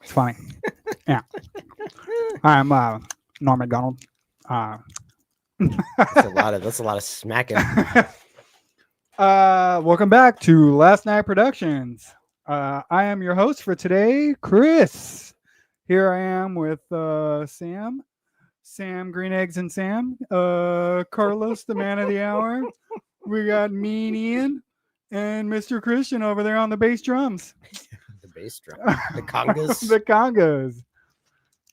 It's funny. Yeah. I'm Norm McDonald. That's a lot of smacking. Welcome back to Last Night Productions. I am your host for today, Chris. Here I am with Sam Green Eggs and Sam, Carlos, the man of the hour. We got Mean Ian and Mr. Christian over there on the bass drums. The bass drum. The congas. The congas.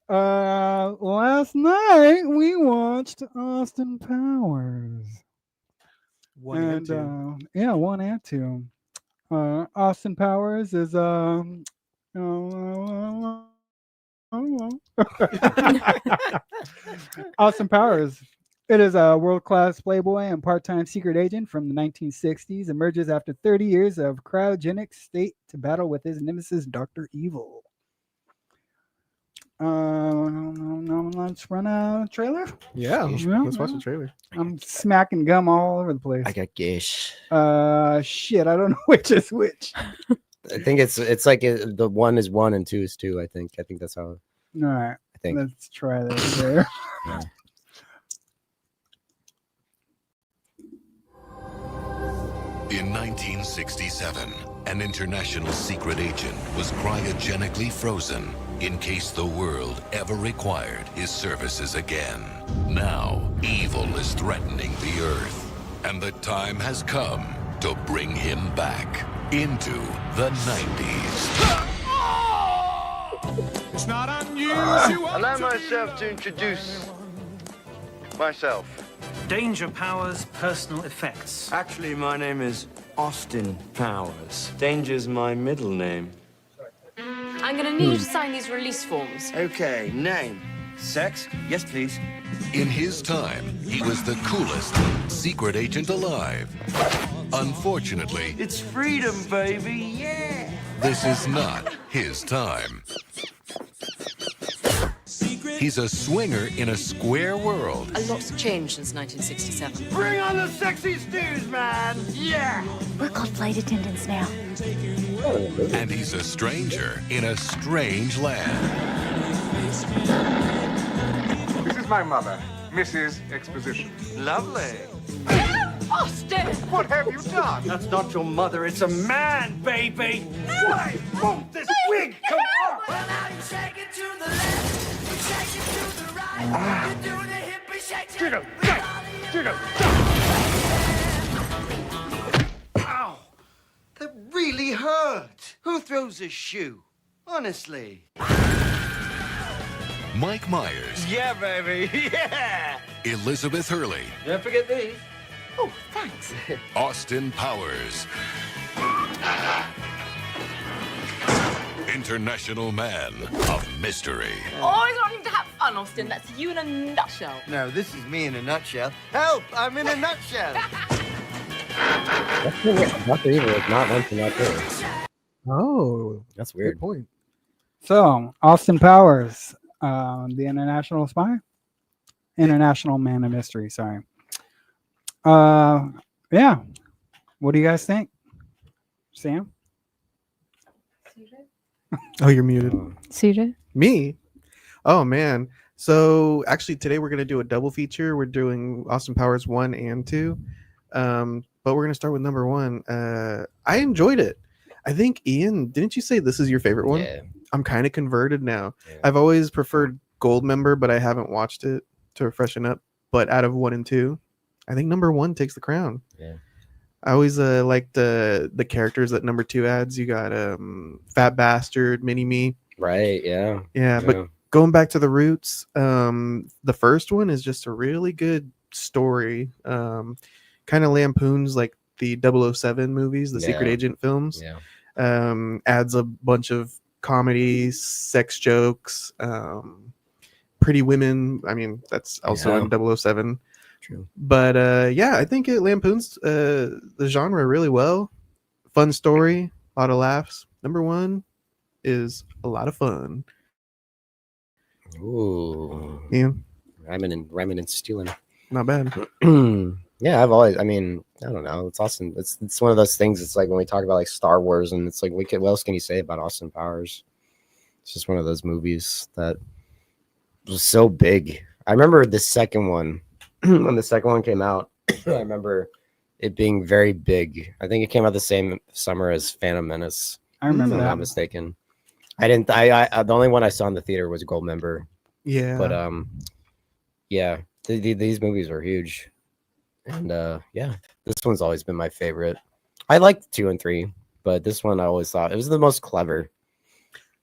Last night we watched Austin Powers. One and two. Yeah, 1 and 2. Austin Powers is Austin Powers. It is a world-class playboy and part-time secret agent from the 1960s. Emerges after 30 years of cryogenic state to battle with his nemesis, Dr. Evil. Let's run a trailer. Yeah, let's watch the trailer. I'm smacking gum all over the place. I got gish. Shit, I don't know which is which. I think it's like the 1 is 1 and 2 is 2. I think that's how. All right, I think. let's try this there. Yeah. In 1967, an international secret agent was cryogenically frozen in case the world ever required his services again. Now, evil is threatening the Earth, and the time has come to bring him back into the 90s. It's not unusual. Allow myself to introduce myself. Danger Powers personal effects. Actually, my name is Austin Powers. Danger's my middle name. I'm gonna need you to sign these release forms. Okay, name. Sex? Yes, please. In his time, he was the coolest secret agent alive. Unfortunately, It's freedom, baby, yeah! this is not his time. He's a swinger in a square world. A lot's changed since 1967. Bring on the sexy stews, man! Yeah! We're called flight attendants now. And he's a stranger in a strange land. This is my mother, Mrs. Exposition. Lovely. Austin! What have you done? That's not your mother, it's a man, baby! Why won't this wig come off? Well, now you shake it to the left, you shake it to the right. You're doing a hippie shake. Jiggle, jiggle. Ow! That really hurt. Who throws a shoe? Honestly. Mike Myers, Yeah, baby, yeah! Elizabeth Hurley, Don't forget these. Oh, thanks. Austin Powers. International man of mystery. Always wanting to have fun, Austin. That's you in a nutshell. No, this is me in a nutshell. Help! I'm in a nutshell. Dr. Evil is not meant to not do. Oh, That's good weird. point. So, Austin Powers, the international spy, international man of mystery. Sorry. Yeah. What do you guys think, Sam? Oh, you're muted. CJ? Me? Oh man. So actually today we're gonna do a double feature. We're doing Austin Powers 1 and 2. But we're gonna start with number 1. I enjoyed it. I think Ian, didn't you say this is your favorite one? Yeah. I'm kind of converted now. Yeah. I've always preferred Gold Member, but I haven't watched it to freshen up. But out of 1 and 2, I think number 1 takes the crown. Yeah. I always liked the characters that number 2 adds. You got Fat Bastard, Mini Me. Right. Yeah. Yeah, but going back to the roots, the first one is just a really good story. Kind of lampoons like the 007 movies, the secret Yeah. agent films. Yeah. Adds a bunch of comedy, sex jokes, pretty women. I mean, that's also Yeah. in 007. True. But yeah, I think it lampoons the genre really well. Fun story, a lot of laughs. Number 1 is a lot of fun. Ooh. Yeah, Rhyming and stealing. not bad. Yeah, I've always. I mean, I don't know. It's awesome. It's one of those things. It's like when we talk about like Star Wars, and it's like, what else can you say about Austin Powers? It's just one of those movies that was so big. I remember the second one when the second one came out. I remember it being very big. I think it came out the same summer as Phantom Menace. I remember if I'm that. not mistaken. I didn't. I the only one I saw in the theater was Goldmember. Yeah. But yeah, these movies were huge, and yeah, this one's always been my favorite. I liked 2 and 3, but this one I always thought it was the most clever.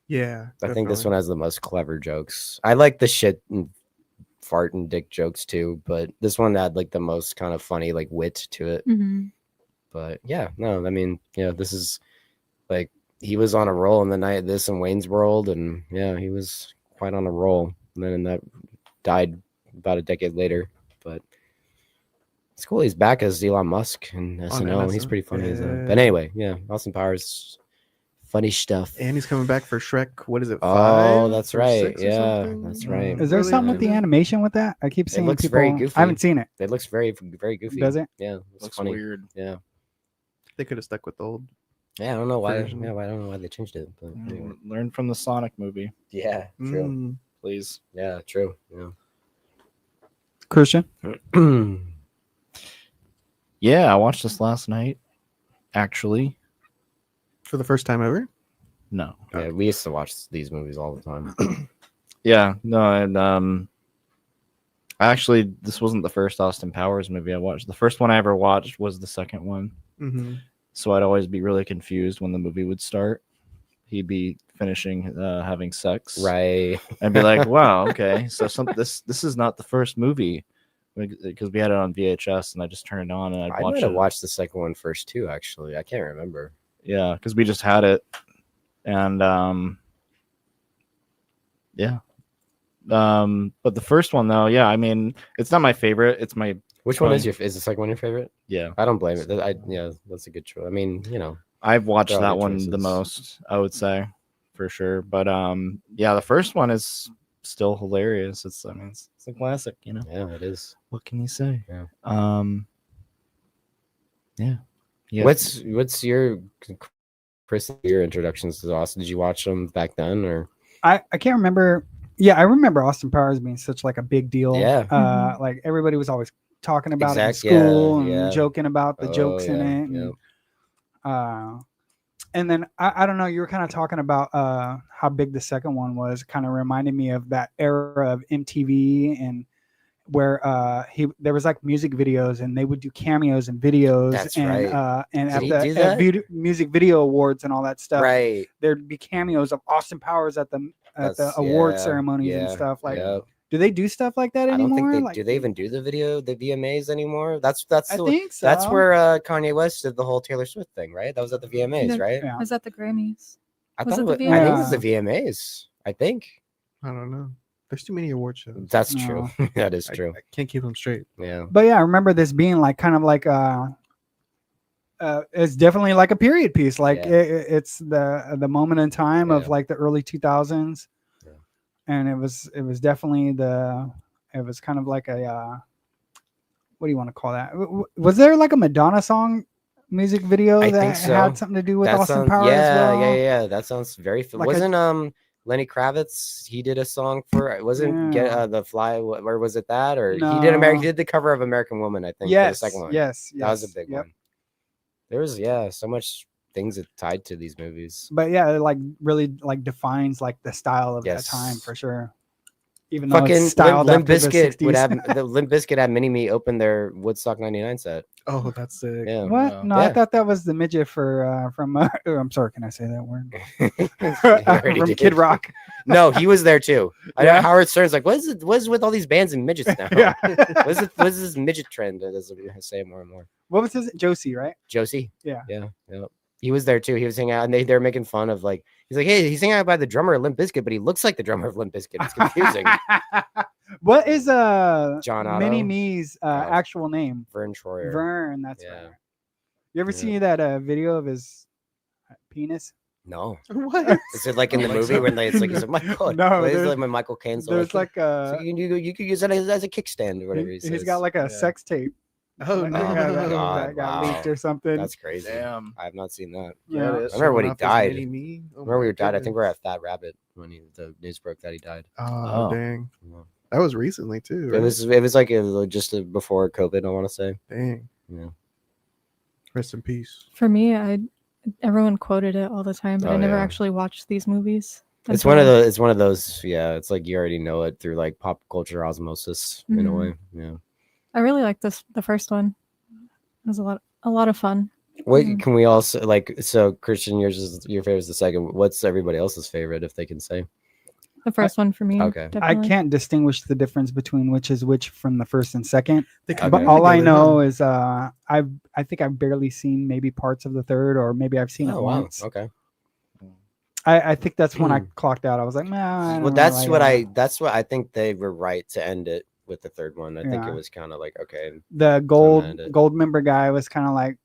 Yeah. I think this definitely. one has the most clever jokes. I like the shit and fart and dick jokes too, but this one had like the most kind of funny like wit to it. Mm-hmm. But yeah, no, I mean, yeah, this is like he was on a roll in the night this and Wayne's World, and yeah, he was quite on a roll. And then that died about a decade later, but it's cool. He's back as Elon Musk and SNL. He's pretty funny as yeah. But anyway, yeah, Austin Powers, funny stuff. And he's coming back for Shrek. What is it? Oh, 5 that's or right. 6 or Yeah, something? that's right. Is there Really something with the amazing. animation with that? I keep It seeing looks people. very goofy. I haven't seen it. It looks very goofy. Does it? Yeah, it's Looks funny. weird. Yeah, They could have stuck with the old. yeah. I don't know why. Version. Yeah, I don't know why they changed it. But anyway. Learn from the Sonic movie, Yeah, true. Mm. please. Yeah, true. Christian. Yeah. Yeah, I watched this last night. Actually, For the first time ever. no. Yeah, we used to watch these movies all the time. Yeah, no, and actually, this wasn't the first Austin Powers movie I watched. The first one I ever watched was the second one. Mm-hmm. So I'd always be really confused when the movie would start. He'd be finishing having sex, Right. and be like, "Wow, okay, so this is not the first movie." Because we had it on VHS, and I just turned it on and I I'd watch might it. have watched the second one first too. Actually, I can't remember. Yeah, because we just had it, and yeah. But the first one though, yeah, I mean, it's not my favorite. It's my Which one Fine. is the second one your favorite? yeah. I don't blame it. Yeah, that's a good choice. I mean, I've watched They're all that good one the choices. most, I would say, for sure. But yeah, the first one is still hilarious. It's a classic, yeah, it is. What can you say? Yeah. Yeah. Yeah. What's your Chris? Your introductions to Austin? Did you watch them back then, or I can't remember. Yeah, I remember Austin Powers being such like a big deal. Yeah. Like everybody was always talking about it in Exact- yeah, school and yeah. joking about the Oh, jokes in yeah, it. And then I don't know, you were kind of talking about how big the second one was, kind of reminded me of that era of MTV and where there was like music videos and they would do cameos and videos. That's and right. and Did at he the do that? music video awards and all that stuff, right? there'd be cameos of Austin Powers at the That's- award yeah, ceremonies and yeah, stuff. Like, yeah. do they do stuff like that I don't anymore? think they Like, do. They even do the VMAs anymore. That's I the, think so. that's where Kanye West did the whole Taylor Swift thing, right? That was at the VMAs, The- right? Yeah. Was that the Grammys? I Was thought it the I think it was VMAs? the VMAs. I think I don't know. There's too many award shows. that's true. That is true. I can't keep them straight. Yeah. But yeah, I remember this being like kind of like it's definitely like a period piece. Like Yeah. it's the moment in time of Yeah. like the early 2000s, Yeah. and it was definitely it was kind of like a what do you want to call that? Was there like a Madonna song music video I that think so. had something to do with That Austin sounds, Powers yeah, as well? yeah. That sounds very. Like Wasn't Lenny Kravitz? He did a song for. It wasn't Yeah. the Fly. Or was it that? Or he No. did the cover of American Woman. I think. Yes, For the second one. yes, That was a yes, big yep. one. There was so much things that tied to these movies. But yeah, it like really like defines like the style of that Yes. time for sure. Even though Fucking it's styled Limp after the Bizkit would 60s. have the Limp Bizkit had Mini Me open their Woodstock '99 set. Oh, that's sick. Yeah. What? Yeah. No, I Yeah. thought that was the midget from. I'm sorry, can I say that word? You already from did. Kid Rock. No, he was there too. I know Yeah? Howard Stern's like, what is with all these bands and midgets now? Yeah. What is this midget trend? As I say more and more. What was his Josie, right? Josie. Yeah. Yeah. He was there too. He was hanging out, and they're making fun of like he's like, hey, he's hanging out by the drummer of Limp Bizkit, but he looks like the drummer of Limp Bizkit. It's confusing. What is John Otto? Mini Me's actual name? Vern Troyer. Vern. That's Yeah. right. You ever Yeah. see that video of his penis? No. What? Is it like in the movie when it's like, my God. No, It's there's- like when Michael Caine's There's like so you could use that as a kickstand or whatever. he's got like a sex tape. Oh Like, no! that God, got leaked wow. or something. That's crazy. Damn. I have not seen that. Yeah. it is. I remember when he Showing off his died. mini-me? Oh Remember my we died? I think we're goodness. at Fat Rabbit. when the news broke that he died. Oh, Oh. dang. Yeah. That was recently too. It Right? was like just before COVID, I want to say. Dang. Yeah. Rest in peace. For me, everyone quoted it all the time, but Oh, I never yeah. actually watched these movies. It's until- one of those. It's one of those. Yeah, it's like you already know it through like pop culture osmosis in a Mhm. way. Yeah. I really liked the first one. It was a lot of fun. What Mhm. can we also like? So Christian, your favorite is the second. What's everybody else's favorite, if they can say? The first one for me. Okay. I definitely. can't distinguish the difference between which is which from the first and second. They Okay. But all I together, know huh? is I think I've barely seen maybe parts of the third, or maybe I've seen it Oh wow. once. Okay. I think that's when I clocked out. I was like, nah. I Well, don't that's really what like that's what I think they were right to end it with the third one. I think it Yeah. was kind of like okay. the end it. gold member guy was kind of like,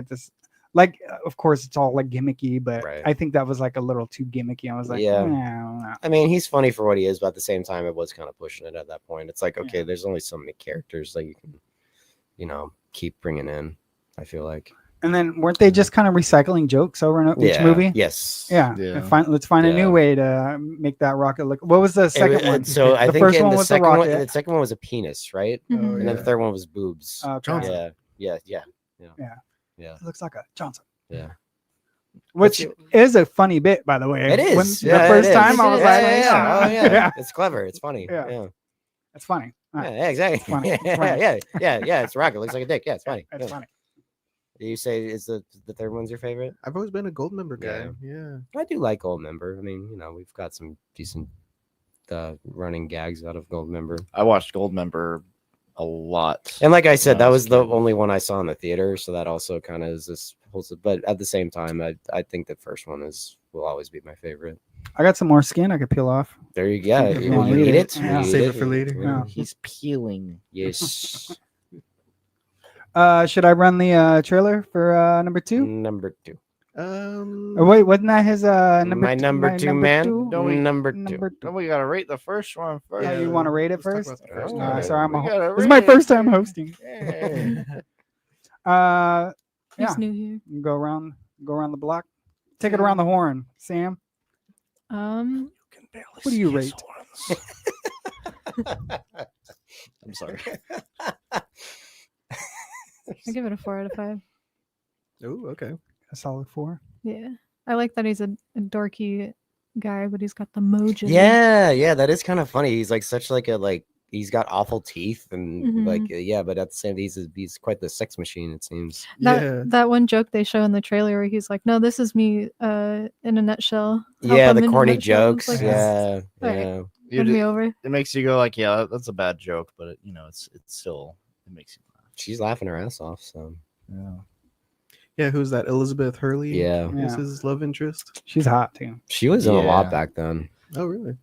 this, like, of course it's all like gimmicky, but Right. I think that was like a little too gimmicky. I was like, Yeah. nah. I mean, he's funny for what he is, but at the same time, it was kind of pushing it at that point. It's like okay, Yeah. there's only so many characters that you can, keep bringing in. I feel like. And then weren't they just kind of recycling jokes over and each movie? Yes. Yeah. Yeah. Let's find a Yeah. new way to make that rocket look. What was the second one? So I The think first in one the was the second one, rocket. the second one was a penis, right? Oh, Mhm. And then the yeah. third one was boobs. Okay. Johnson. Yeah. It looks like a Johnson. Yeah. Which is a funny bit, by the way. It is. When Yeah, the it first is. time I was Yeah, like, yeah. Oh yeah. yeah. It's clever. It's funny. Yeah. Yeah. It's funny. All right. Yeah, exactly. It's funny. It's yeah, funny. yeah. It's a rocket. Looks like a dick. Yeah, it's funny. It's Yeah. funny. Do you say is the third one's your favorite? I've always been a gold member guy. Yeah. I do like Gold Member. I mean, we've got some decent running gags out of Gold Member. I watched Goldmember a lot. And like I said, when I that was was a the kid. only one I saw in the theater, so that also kind of is this. But at the same time, I think the first one will always be my favorite. I got some more skin I could peel off. There you go. If you You wanna eat eat it. it, yeah. You eat Save it for later. Yeah. He's peeling. Yes. Should I run the trailer for number 2? Number 2. Or wait, wasn't that his number My number two man. No, we- Number 2. Number 2. No, we gotta rate the first one first. Yeah, you want to rate it let's talk first? about the first Oh, one. Sorry, We gotta this is my rate first it. time hosting. Yeah. Who's Yeah. new here? Go around the block. Take it around the horn, Sam. What do you rate? I'm sorry. I give it a 4 out of 5. Oh, okay. A solid 4. Yeah, I like that he's a dorky guy, but he's got the mojo. Yeah, that is kind of funny. He's like such like he's got awful teeth and Mhm. but at the same time he's quite the sex machine, it seems. Yeah. That one joke they show in the trailer where he's like, "No, this is me in a nutshell." Help Yeah, him the in a corny nutshell." It's jokes. like, Yeah, Alright. yeah. Win me over. It makes you go like, yeah, that's a bad joke, but it's still it makes you laugh. She's laughing her ass off, so Yeah. Yeah, who's that? Elizabeth Hurley? yeah. Is Yeah. his love interest? She's hot too. She was in a lot Yeah. back then. Oh, really?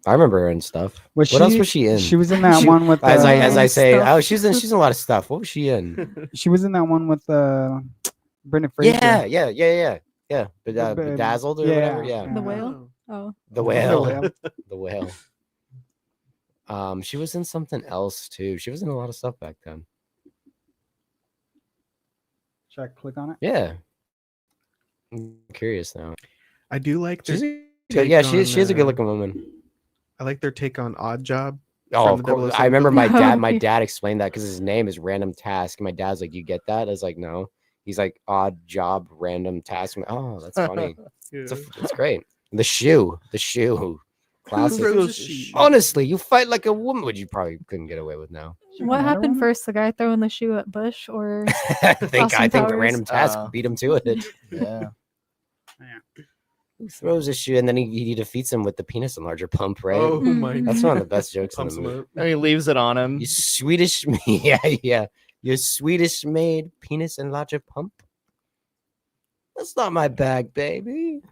I remember her in stuff. What else was she in? She was in that She- one with as I say, Stuff. oh, she's in a lot of stuff. What was she in? she was in that one with Brendan Fraser. Yeah. But- Bedazzled or yeah. whatever. Yeah. The whale. Oh, The whale. whale. The whale. She was in something else too. She was in a lot of stuff back then. Should I click on it? Yeah. I'm curious now. I do like their She's a take yeah, she is a on, good looking woman. I like their take on Odd Job. Oh, from of the course. 007 I remember my film. dad. My dad explained that because his name is Random Task. My dad's like, "You get that?" I was like, "No." He's like, "Odd Job, Random Task." I'm like, oh, that's funny. Yeah. It's great. The shoe. Classic. throws a shoe? Honestly, you fight like a woman, which you probably couldn't get away with now. what happened first? The guy throwing the shoe at Bush, or I think Austin the Powers? Random Task beat him to it. Yeah. He throws a shoe and then he defeats him with the penis enlarger pump, right? Oh my Mhm. That's one of the best jokes in Pumps the him movie. up. And he leaves it on him. You Swedish, yeah. Your Swedish made penis enlarger pump. That's not my bag, baby.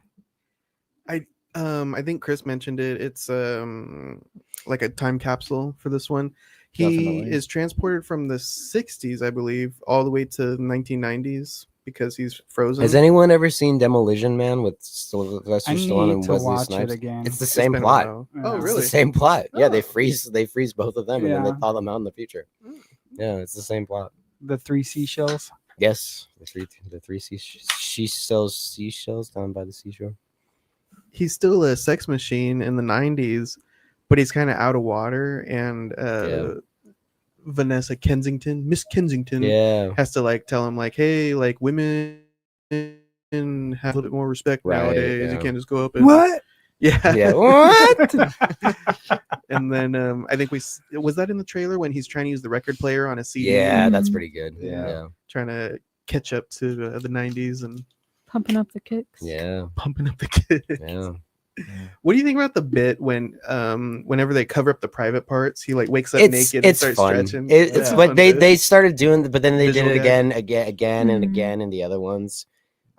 I think Chris mentioned it. It's like a time capsule for this one. He Definitely. is transported from the 60s, I believe, all the way to the 1990s because he's frozen. Has anyone ever seen Demolition Man with Sylvester I Stallone need and to Wesley watch Snipes? it again. It's the It's same been a plot. while. Yeah. Oh, It's really? It's the same plot. Yeah, they Oh. freeze both of them and then Yeah. they thaw them out in the future. Yeah, it's the same plot. The 3 seashells. Yes, the three seashells down by the seashore. he's still a sex machine in the 90s, but he's kind of out of water. And Vanessa Kensington, Miss Kensington, Yeah. has to like tell him like, hey, like women have a little bit more respect nowadays. Yeah. You can't just go up and What? Yeah. Yeah. What? And then I think was that in the trailer when he's trying to use the record player on a CD? Yeah, that's pretty good. Yeah. Yeah. Trying to catch up to the 90s and Pumping up the kicks. Yeah. pumping up the kids. Yeah. What do you think about the bit when whenever they cover up the private parts, he like wakes up naked and starts fun. stretching? It's That's a what fun they bit. they started doing, but then they Visual did it gag. again and again in the other ones.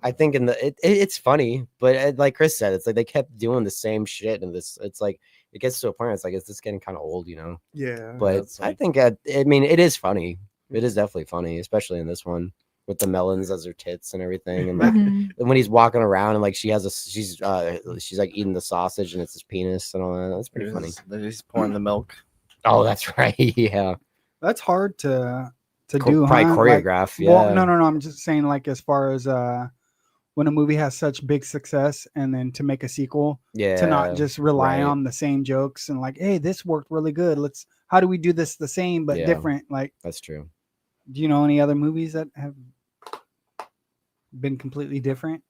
I think it's funny, but like Chris said, it's like they kept doing the same shit, and it's like it gets to a point. It's like, is this getting kind of old, you know? Yeah. But I think I mean it is funny. It is definitely funny, especially in this one with the melons as her tits and everything, and like when he's walking around and like she's like eating the sausage and it's his penis and all that. That's pretty funny. He's pouring the milk. Oh, that's right. Yeah. That's hard to do. Probably huh? choreograph. Like, well, Yeah. no. I'm just saying, like, as far as when a movie has such big success and then to make a sequel, to not just rely right. on the same jokes and like, hey, this worked really good. How do we do this the same but Yeah. different? Like, That's true. do you know any other movies that have been completely different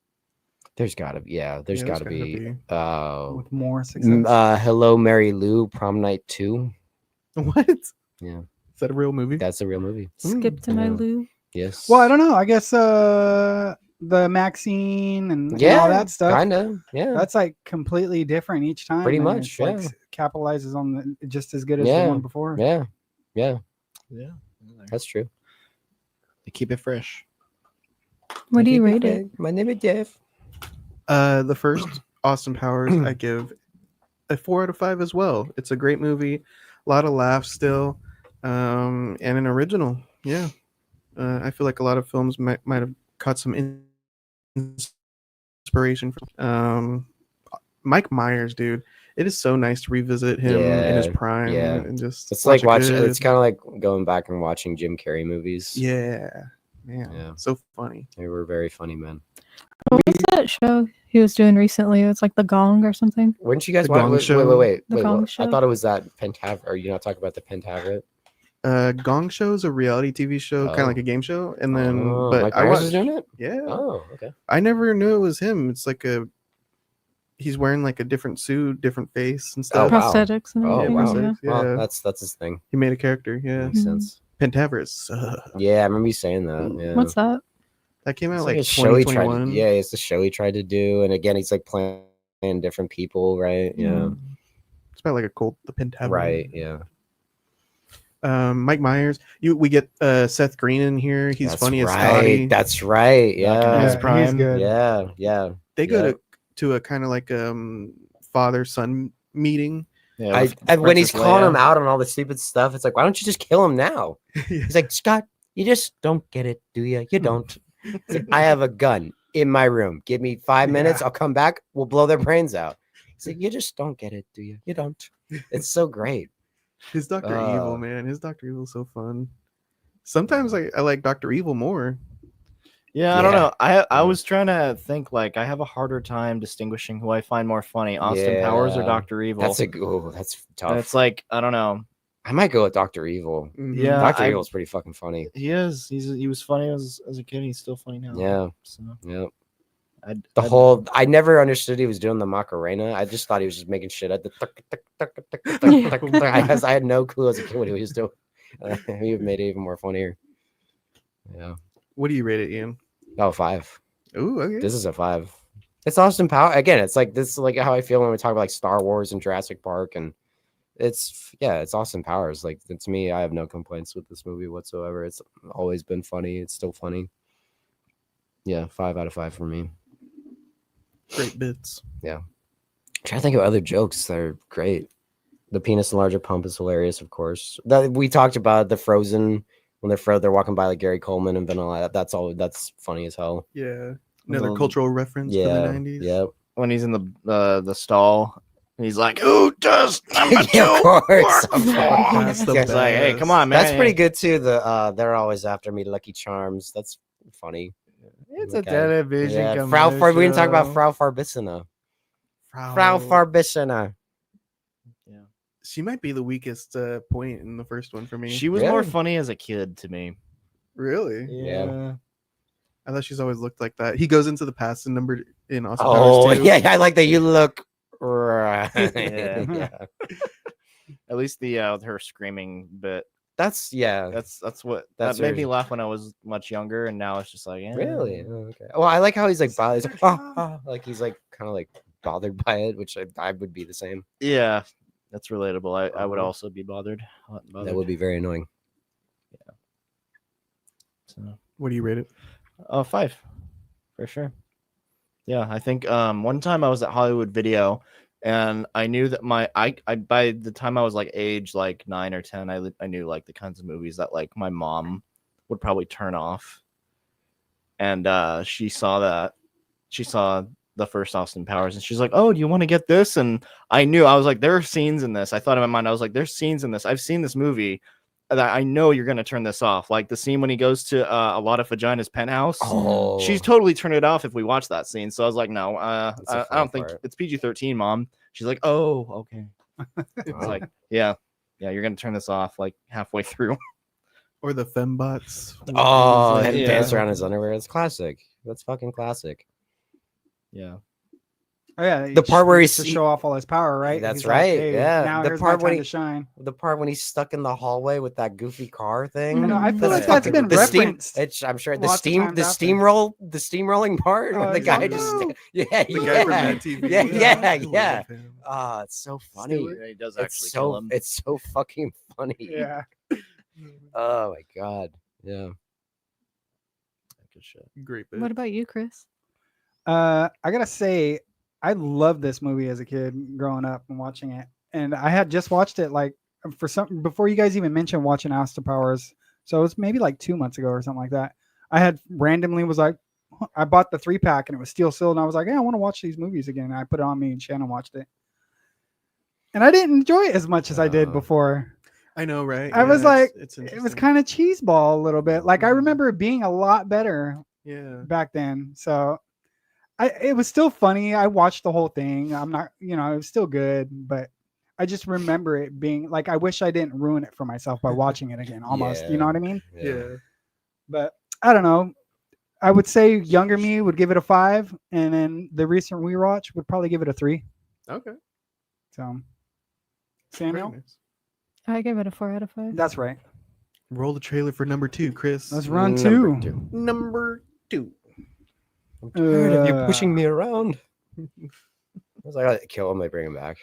There's gotta be. Yeah. There's gotta be. with more success? Hello, Mary Lou, Prom Night 2. What? Yeah. Is that a real movie? That's a real movie. Skip to my Yeah. Lou. Yes. Well, I don't know. I guess the Maxine and all that stuff. Kind of. Yeah. That's like completely different each time. Pretty and much, it's, like, yeah. capitalizes on just as good as Yeah. the one before. Yeah. Yeah. Yeah. That's true. They keep it fresh. What do you rate it? My name is Jeff. The first Austin Powers I give a 4 out of 5 as well. It's a great movie, a lot of laughs still, and an original. Yeah. I feel like a lot of films might have caught some inspiration from Mike Myers, dude. It is so nice to revisit him in his prime and just It's like watch a watching. good- It's kind of like going back and watching Jim Carrey movies. Yeah. Man. Yeah. So funny. They were very funny, man. What was that show he was doing recently? It was like The Gong or something. Wouldn't you guys The watch? Gong Wait. Show? Wait. The Gong What? I Show? thought it was that Pentaveret. Are you not talking about the Pentaveret? Gong Show is a reality TV show, kind of like a game show. And then, but Mike I Myers watched, is doing it. yeah. Oh, okay. I never knew it was him. It's like he's wearing like a different suit, different face and Oh, stuff. wow. Prosthetics and Oh, everything. wow. Yeah. Yeah. Well, that's his thing. He made a character. Yeah. Makes sense. Pentaveret. Yeah, I remember you saying that. Yeah. What's that? That came out It's like a show he tried. 2021. Yeah, it's the show he tried to do, and again, he's like playing different people, right? Yeah. It's about like a cult, the Pentaveret. Right. Yeah. Mike Myers. We get Seth Green in here. He's That's funny right. as Scotty. That's right. Yeah. His prime. He's good. Yeah. Yeah. They go Yeah. to a kind of like father son meeting. Yeah. When he's calling him out on all the stupid stuff, it's like, why don't you just kill him now? He's like, Scott, you just don't get it, do you? You don't. It's like, I have a gun in my room. Give me 5 minutes. I'll come back. We'll blow their brains out. He's like, you just don't get it, do you? You don't. It's so great. His Dr. Evil, man. His Dr. Evil's so fun. Sometimes I like Dr. Evil more. Yeah, I don't know. I was trying to think, like, I have a harder time distinguishing who I find more funny, Austin Powers or Yeah. Dr. Evil. That's that's tough. And it's like, I don't know. I might go with Dr. Evil. Yeah, Dr. Evil's pretty fucking funny. He is. He was funny as a kid. He's still funny now. Yeah. So Yeah. I never understood he was doing the Macarena. I just thought he was just making shit up. I had no clue as a kid what he was doing. He made it even more funnier. Yeah. What do you rate it, Ian? Oh, 5. Ooh, okay. This is a 5. It's Austin Power again. It's like this is like how I feel when we talk about like Star Wars and Jurassic Park, and it's Austin Powers. Like to me, I have no complaints with this movie whatsoever. It's always been funny. It's still funny. Yeah, 5 out of 5 for me. Great bits. Yeah. I'm trying to think of other jokes that are great. The penis enlarger pump is hilarious, of course. That we talked about the Frozen when they're walking by like Gary Coleman and Vanilla. That's funny as hell. Yeah. Another Well, cultural reference from the 90s. Yeah. when he's in the stall, and he's like, "Who does number 2 of course. work Of for?" That's the It's like, "Hey, best. come on, man." That's pretty good too. The they're always after me, Lucky Charms. That's funny. It's Okay. a television Yeah, commercial. We didn't talk about Frau Farbissina. Frau Farbissina. Yeah. She might be the weakest point in the first one for me. She was more funny as a kid to me. Really? Yeah. I thought she's always looked like that. He goes into the past in Austin Oh, Powers 2. yeah, I like that. You look right. Yeah. At least the her screaming bit. That's what that's that made me her- laugh when I was much younger, and now it's just like Really? Oh, okay. Well, I like how he's like bothered. He's like, like he's like kind of like bothered by it, which I would be the same. Yeah, that's relatable. I would also be bothered. That would be very annoying. Yeah. So What do you rate it? 5 for sure. Yeah, I think one time I was at Hollywood Video, and I knew that I by the time I was like age like 9 or 10, I knew like the kinds of movies that like my mom would probably turn off. And she saw the first Austin Powers, and she's like, "Oh, do you want to get this?" And I was like, there are scenes in this. I thought in my mind, I was like, there's scenes in this. I've seen this movie that I know you're gonna turn this off. Like the scene when he goes to a lot of vagina's penthouse. Oh. She's totally turned it off if we watch that scene. So I was like, no, I don't think part. it's PG-13, Mom. She's like, oh, okay. It's like, yeah, you're gonna turn this off like halfway through. Or the fembots. Oh, Like, and dance around his underwear. It's classic. That's fucking classic. Yeah. Oh yeah, The part where he's he's to show off all his power, right? That's He's like, right. "Hey, Yeah. Now The here's part my when time to shine. The part when he's stuck in the hallway with that goofy car thing. No, I feel like that's fucking- been the steam. referenced I'm sure lots of times the after. steamrolling part. Where the he's guy like, just "No." yeah, The guy from yeah, Mad TV. yeah. Love him. Ah, it's so funny. Yeah, he does It's actually kill so him. it's so fucking funny. Yeah. Oh my god. Yeah. Good shit. Great bit. What about you, Chris? I gotta say, I loved this movie as a kid growing up and watching it. And I had just watched it like for some before you guys even mentioned watching Austin Powers. So it was maybe like 2 months ago or something like that. I had randomly was like, I bought the 3-pack and it was steel sealed, and I was like, yeah, I want to watch these movies again. And I put it on me and Shannon watched it. And I didn't enjoy it as much as I did before. I know, right? I was like, it's it was interesting. kind of cheeseball a little bit. Like I remember it being a lot better Yeah. back then. So it was still funny. I watched the whole thing. I'm not, it was still good, but I just remember it being like, I wish I didn't ruin it for myself by watching it again, almost. You know what I mean? Yeah. But I don't know. I would say younger me would give it a 5, and then the recent rewatch would probably give it a 3. Okay. So, Very Samuel, nice. I give it a 4 out of 5. that's right. Roll the trailer for number 2, Chris. Let's run Number 2. Number 2. I'm tired of you pushing me around. I was like, I gotta kill him. I bring him back.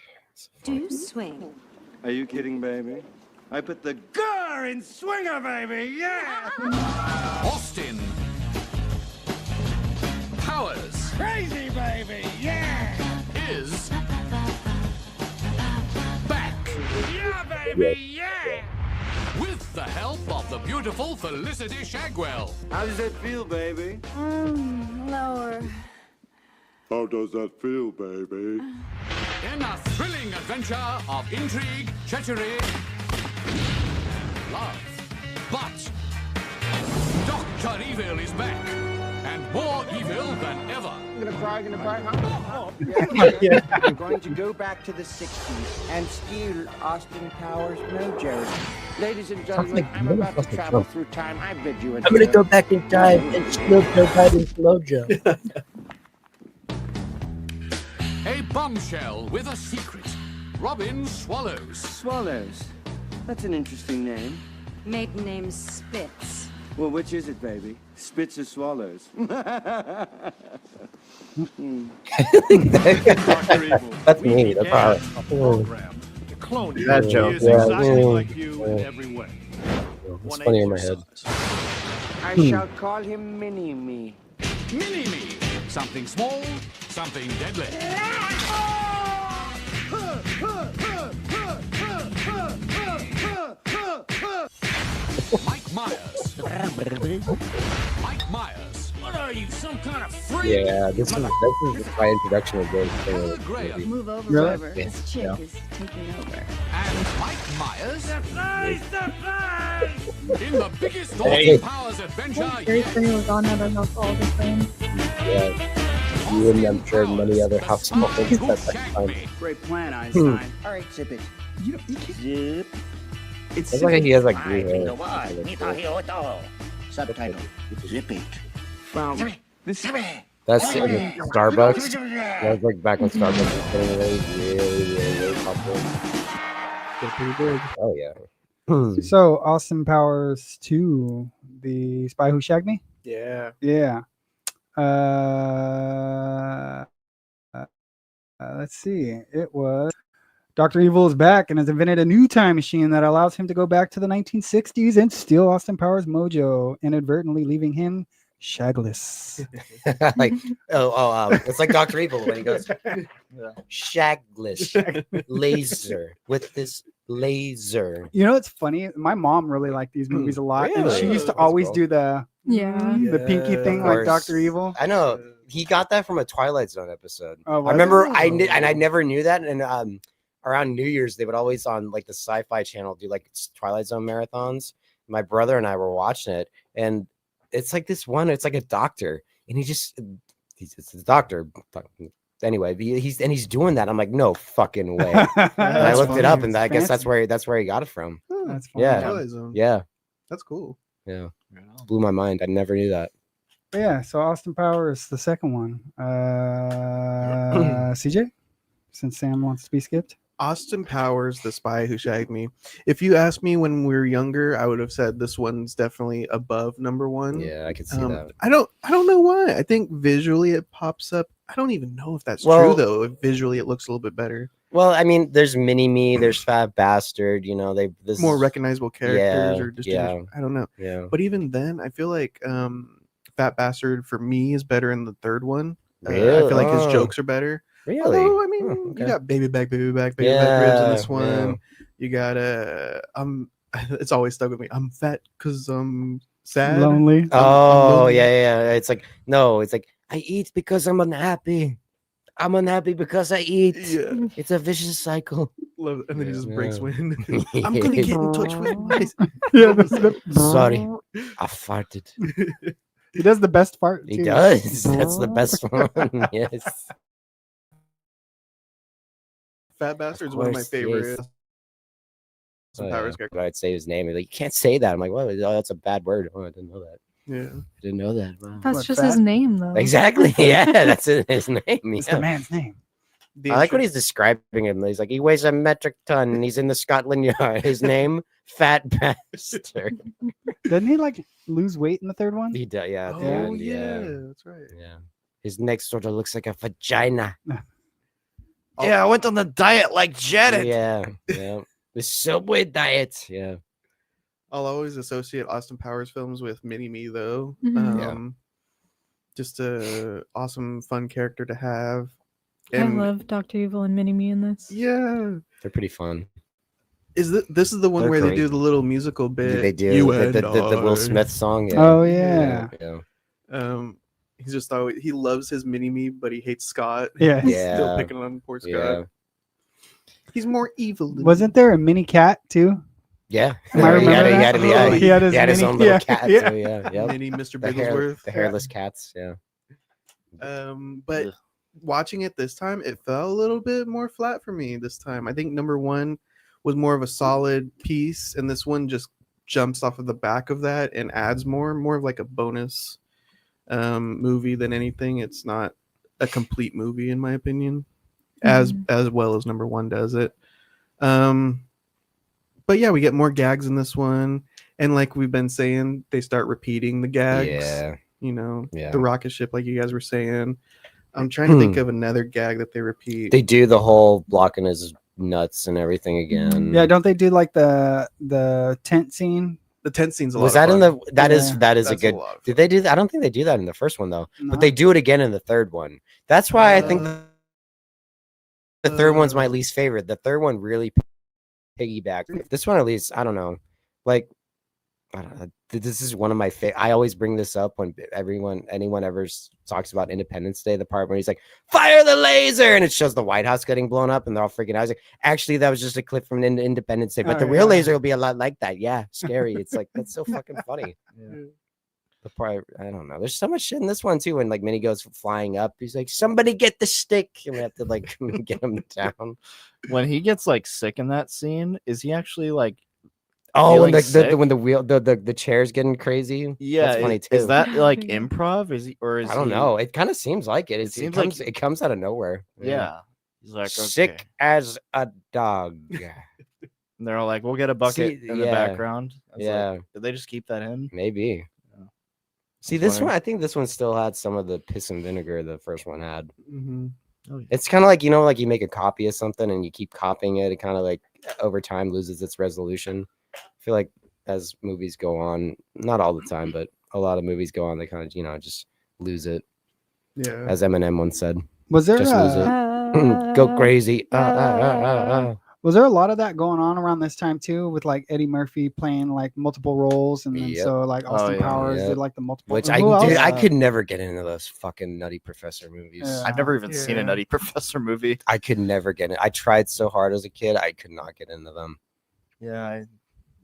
Do swing. Are you kidding, baby? I put the gar in swinger, baby. Yeah. Austin Powers Crazy, baby. Yeah. is back Yeah, baby. Yeah. with the help of the beautiful Felicity Shagwell. How does that feel, baby? Lower. How does that feel, baby? In a thrilling adventure of intrigue, treachery, love. But Dr. Evil is back, and more evil than ever. Gonna cry, huh? Oh, I'm going to go back to the 60s and steal Austin Powers' mojo. Ladies and gentlemen, I'm about to travel through time. I bid you adieu. I'm gonna go back in time and steal Joe Biden's mojo. A bombshell with a secret. Robin Swallows. Swallows. That's an interesting name. Maiden name Spitz. Well, which is it, baby? Spitz or swallows? That's me. That's how. Clone you. That He joke. is Yeah, exactly yeah, like you in yeah. every way. It's funny in my head. I shall call him Mini-Me. Mini-Me. Something small, something deadly. Mike Myers. Mike Myers. What are you, some kind of freak? Yeah, this is my introduction of James Taylor Graham. Move over, Really? River. This chick is taking over. And Mike Myers Surprise, surprise! in the biggest Hey. Austin Powers adventure Very yet. funny was on. I don't know if all the same. Yeah. you and I'm sure many other households at that time. Great plan, Einstein. All right, zip it. Zip. It's like he has like blue hair. Subtitle. Zip it. Found That's Starbucks. That was like back when Starbucks was getting really popular. Pretty big. Oh yeah. So Austin Powers 2, The Spy Who Shagged Me. Yeah. Yeah. Let's see. It was Dr. Evil is back and has invented a new time machine that allows him to go back to the 1960s and steal Austin Powers' mojo, inadvertently leaving him shagless. Like it's like Dr. Evil when he goes shagless laser with this laser. You know, it's funny. My mom really liked these movies a lot, and she Really? used to That's always cool. do the pinky thing Of like course. Dr. Evil. I know he got that from a Twilight Zone episode. Oh, I was remember it? I never knew that, and around New Year's they would always on like the Sci-Fi Channel do like Twilight Zone marathons. My brother and I were watching it, and it's like this one. It's like a doctor, and he's a doctor. Anyway, he's doing that. I'm like, no fucking way. And I looked it up, and I guess that's where he got it from. That's funny. Yeah, Twilight Zone. yeah, That's cool. yeah. Blew my mind. I never knew that. But yeah, so Austin Powers, the second one. CJ, since Sam wants to be skipped. Austin Powers, The Spy Who Shagged Me. If you asked me when we were younger, I would have said this one's definitely above number one. Yeah, I could see that. I don't know why. I think visually it pops up. I don't even know if that's Well- true though. If visually it looks a little bit better. Well, I mean, there's Mini Me, there's Fat Bastard. You know, this More is- recognizable characters or just yeah, I don't know. yeah. But even then, I feel like Fat Bastard for me is better in the third one. I Really? feel like his Oh. jokes are better. Really? Although, I mean, Oh, okay. you got baby back ribs in this Yeah, one. yeah. You got it's always stuck with me. I'm fat because I'm sad. Lonely. I'm Oh, lonely. yeah. It's like I eat because I'm unhappy. I'm unhappy because I eat. Yeah. It's a vicious cycle. Love it. And then he just breaks Yeah. wind. I'm gonna get in touch with my Yeah, that's the, Sorry, I farted. he does the best part. He too. does. That's the best one. Yes. Fat Bastard's one of my course, favorite. yes. Austin Powers characters. But I'd say his name. He's like, you can't say that. I'm like, well, that's a bad word. Oh, I didn't know that. Yeah. I didn't know that. Wow. That's What, just fat? his name, though. Exactly. Yeah, that's his name. It's Yeah. the man's name. The I like what intro- he's describing him. He's like, he weighs a metric ton. And he's in the Scotland Yard. His name, Fat Bastard. Doesn't he like lose weight in the third one? He does. Yeah. at the Oh end, yeah, that's right. Yeah. His neck sort of looks like a vagina. Yeah, I went on the diet like Janet. Yeah. Yeah. The Subway diet. Yeah. I'll always associate Austin Powers films with Mini Me though. Mhm. Yeah. Just a awesome, fun character to have. I love Dr. Evil and Mini Me in this. Yeah. They're pretty fun. This is the one They're where they great. do the little musical bit. They do You the and Will I. Smith song. Yeah. Oh yeah. Yeah. He's just always he loves his Mini Me, but he hates Scott. Yeah. He's Yeah. still picking on poor Scott. Yeah. He's more evil. Than Wasn't there a mini cat too? Yeah. Am I he had, remembering he had, that? he had, Oh, he had his his mini- own little yeah, cat. yeah. Too, yeah. Yep. Mini Mr. The, Bigglesworth. the hairless cats. Yeah. But watching it this time, it fell a little bit more flat for me this time. I think number one was more of a solid piece, and this one just jumps off of the back of that and adds more of like a bonus movie than anything. It's not a complete movie in my opinion, as well as number one does it. But yeah, we get more gags in this one, and like we've been saying, they start repeating the gags. Yeah. You know, Yeah. the rocket ship, like you guys were saying. I'm trying to think of another gag that they repeat. They do the whole blocking his nuts and everything again. Yeah, don't they do like the tent scene? The tent scene's a lot. Was of that in fun. the that is Yeah. that is a That's good lot of did they do that? I don't think they do that in the first one though. No. But they do it again in the third one. That's why I think the third one's my least favorite. The third one really piggybacked. This one at least, I don't know. Like I don't know. This is one of my favorite. I always bring this up when anyone ever talks about Independence Day, the part where he's like, fire the laser, and it shows the White House getting blown up and they're all freaking out. I was like, actually, that was just a clip from Independence Day, but Oh, the real yeah. laser will be a lot like that. Yeah, scary. It's like, that's so fucking funny. The Probably, I don't know. There's so much shit in this one too. When like Minnie goes flying up, he's like, "Somebody get the stick," and we have to like get him down. When he gets like sick in that scene, is he actually like? Oh, when feeling when the wheel the chair's getting crazy. Yeah, that's funny too. Is that like improv? Is he or is I don't he- know. It kind of seems like it. It seems It comes out of nowhere. Yeah. He's like sick okay. as a dog. And they're all like, "We'll get a bucket in the background." I was Yeah. like, did they just keep that in? Maybe. See, That's this funny. one, I think this one still had some of the piss and vinegar the first one had. Mm-hmm. Oh, yeah. It's kind of like, like you make a copy of something and you keep copying it. It kind of like over time loses its resolution. I feel like as movies go on, not all the time, but a lot of movies go on, they kind of, just lose it. Yeah. As Eminem once said. Was there just lose it. Go crazy. Was there a lot of that going on around this time too, with like Eddie Murphy playing like multiple roles, and then so like Austin Powers did like the multiple. Which Who else? I could never get into those fucking Nutty Professor movies. Yeah. I've never even seen a Nutty Professor movie. I could never get it. I tried so hard as a kid, I could not get into them. Yeah,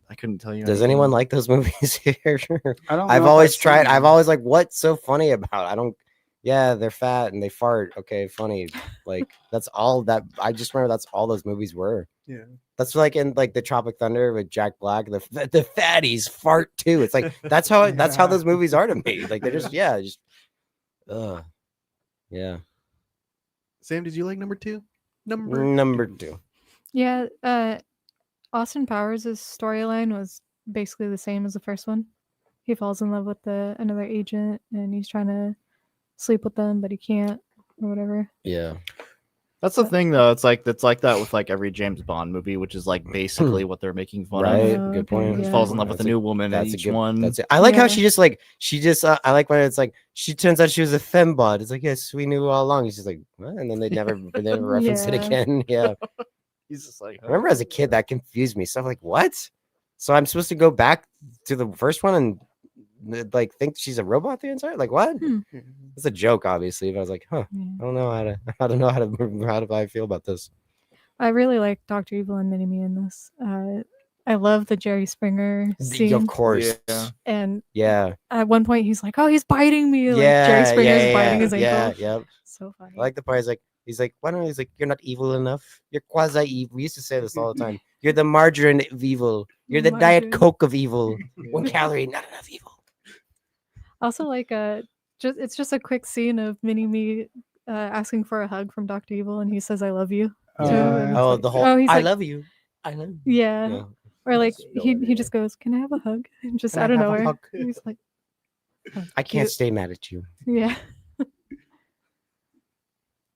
I couldn't tell you. Does anything. anyone like those movies here? I don't. I've know if always I've tried. seen I've them. always like, what's so funny about? I don't. Yeah, they're fat and they fart. Okay, funny. Like that's all that. I just remember that's all those movies were. Yeah. That's like in like the Tropic Thunder with Jack Black. The fatties fart too. It's like that's how those movies are to me. Like they're just yeah. Sam, did you like number two? Number two. Yeah, Austin Powers' storyline was basically the same as the first one. He falls in love with another agent, and he's trying to sleep with them, but he can't, or whatever. Yeah. That's the thing, though. It's like that with like every James Bond movie, which is like basically what they're making fun Right. of. Good point. He falls in love with a new woman in each one. That's it. I like how she just I like when it's like she turns out she was a fembot. It's like, yes, we knew all along. She's like, what? And then they never reference it again. Yeah. He's just like, I remember as a kid that confused me. So I'm like, what? So I'm supposed to go back to the first one and like think she's a robot the entire like what? It's a joke, obviously, but I was like, huh, I don't know how do I feel about this. I really like Dr. Evil and Mini-Me in this. I love the Jerry Springer scene. Of course. Yeah. And yeah. At one point he's like, oh, he's biting me. Like Jerry Springer's biting his ankle. Yeah, yep. So funny. I like the part he's like, why don't he's like, you're not evil enough. You're quasi evil. We used to say this all the time. You're the margarine of evil. You're the Diet Coke of evil. 1 calorie, not enough evil. Also, like it's just a quick scene of Mini-Me asking for a hug from Dr. Evil, and he says, "I love you." Too, the whole. he's I like, love you. I love you. Yeah. Or like he just goes, "Can I have a hug?" And just out of nowhere, he's like, I can't stay mad at you. Yeah.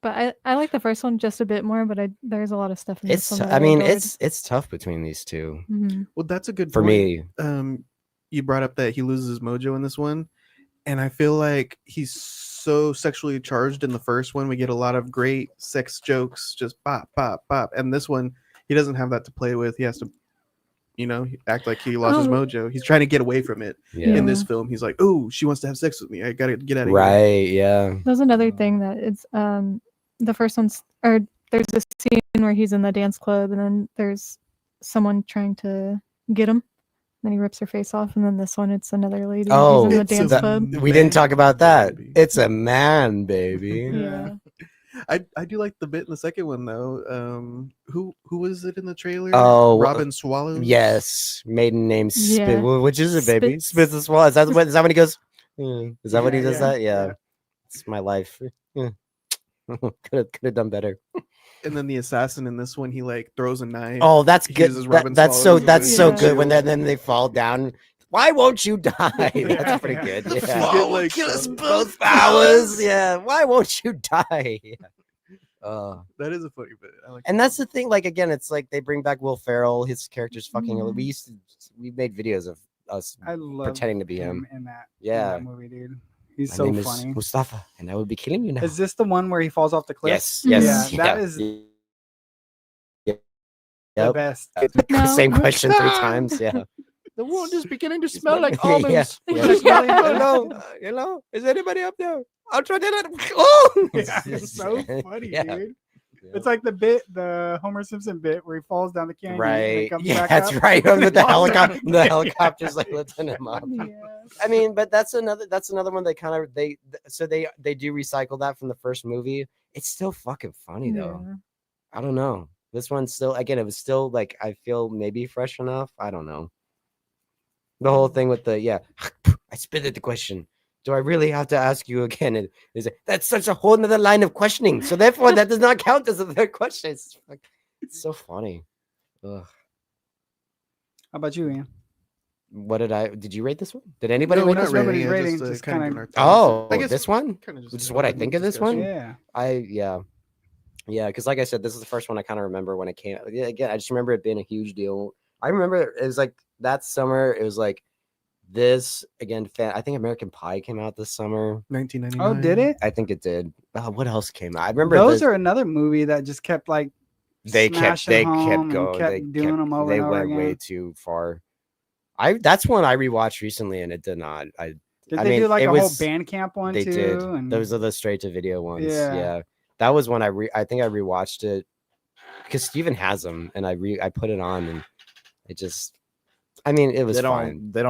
But I like the first one just a bit more, but there's a lot of stuff in this one. It's tough between these two. Mm-hmm. Well, that's a good for point. me. You brought up that he loses his mojo in this one, and I feel like he's so sexually charged in the first one. We get a lot of great sex jokes, just pop, pop, pop. And this one, he doesn't have that to play with. He has to, act like he lost his mojo. He's trying to get away from it. Yeah. In this film, he's like, "Oh, she wants to have sex with me. I gotta get out of here." Right? Yeah. There's another thing that it's the first one's or there's this scene where he's in the dance club, and then there's someone trying to get him. Then he rips her face off, and then this one, it's another lady. Oh, who's in the dance club. We didn't talk about that. Baby. It's a man, baby. Yeah. I do like the bit in the second one though. Who was it in the trailer? Oh, Robin Swallows. Yes, maiden name Spit. Yeah. Which is it, baby? Spit the Swallow. Is that when he goes? Is that when he does that? Yeah. It's my life. Could have done better. And then the assassin in this one, he like throws a knife. Oh, that's good. That's so good. Yeah. When then they fall down. Why won't you die? That's pretty good. Yeah. Kill us both powers. Yeah. Why won't you die? That is a funny bit. I like and that's the thing. Like again, it's like they bring back Will Ferrell. His character's fucking. We made videos of us pretending to be him in that. Yeah. In that movie, dude. He's My so name funny. Is Mustafa, and I will be killing you now. Is this the one where he falls off the cliff? Yes. Yeah, Yeah. that is the best. Same question 3 times. Yeah. The wound is beginning to smell like Yeah, almonds. Hello, is anybody up there? I'll try that. Oh, Yeah, it's so funny, Yeah. dude. It's like the Homer Simpson bit where he falls down the canyon and then Right. comes Yeah, back that's up. right. and With the falls down helicopter, the again. helicopter's like lifting him up. I mean, but that's another one they kind of they do recycle that from the first movie. It's still fucking funny though. Yeah. I don't know. This one's still, again, it was still like, I feel maybe fresh enough. I don't know. The whole thing with the I spit at the question. Do I really have to ask you again? And that's such a whole nother line of questioning. So therefore, that does not count as a third question. It's so funny. Ugh. How about you, Ian? Did you rate this one? Did anybody rate this one? Nobody's rating, just kind of. Oh, I guess this one? kinda just Which is what I think of this one? Yeah. Yeah, because like I said, this is the first one I kind of remember when it came. Yeah, again, I just remember it being a huge deal. I remember it was like that summer. It was like this again. I think American Pie came out this summer. 1999. Oh, did it? I think it did. What else came out? I remember Those are another movie that just kept like they kept home and going. kept doing them over They and over went way again. too far. That's one I rewatched recently, and it did not. Did they do like a whole band camp one they too? did. And Those are the straight to video ones. Yeah. Yeah. That was when I think I rewatched it because Steven has them, and I put it on, and it just, I mean, it was fine. They're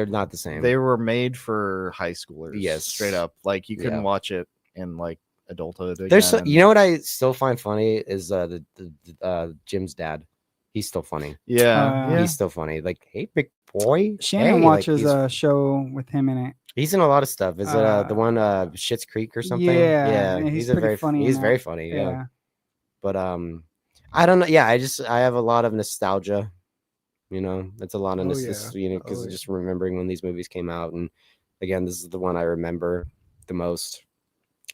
not the same. They were made for high schoolers. Yes. Straight up. Like you couldn't Yeah. watch it in like adulthood. There's again. you know what I still find funny is the Jim's dad. He's still funny. Yeah. He's still funny. Like, hey, big boy. Shannon hey, watches like, a show with him in it. He's in a lot of stuff. Is it the one Schitt's Creek or something? Yeah, and he's he's pretty funny in He's that. very funny. Yeah. Yeah. But I don't know. Yeah, I have a lot of nostalgia. You know, it's a lot of you know, because just remembering when these movies came out, and again, this is the one I remember the most.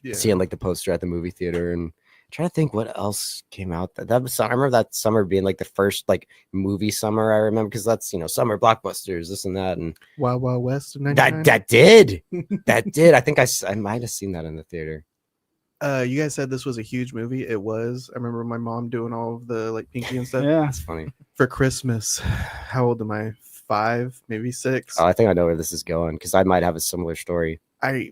Yeah. Seeing like the poster at the movie theater, and trying to think what else came out. That was, I remember that summer being like the first like movie summer I remember, because that's, you know, summer blockbusters, this and that, and Wild Wild West of 99. that did. I think I might have seen that in the theater. You guys said this was a huge movie. It was. I remember my mom doing all of the like Pinky and stuff. Yeah, it's funny. For Christmas, how old am I? 5, maybe 6. Oh, I think I know where this is going, because I might have a similar story.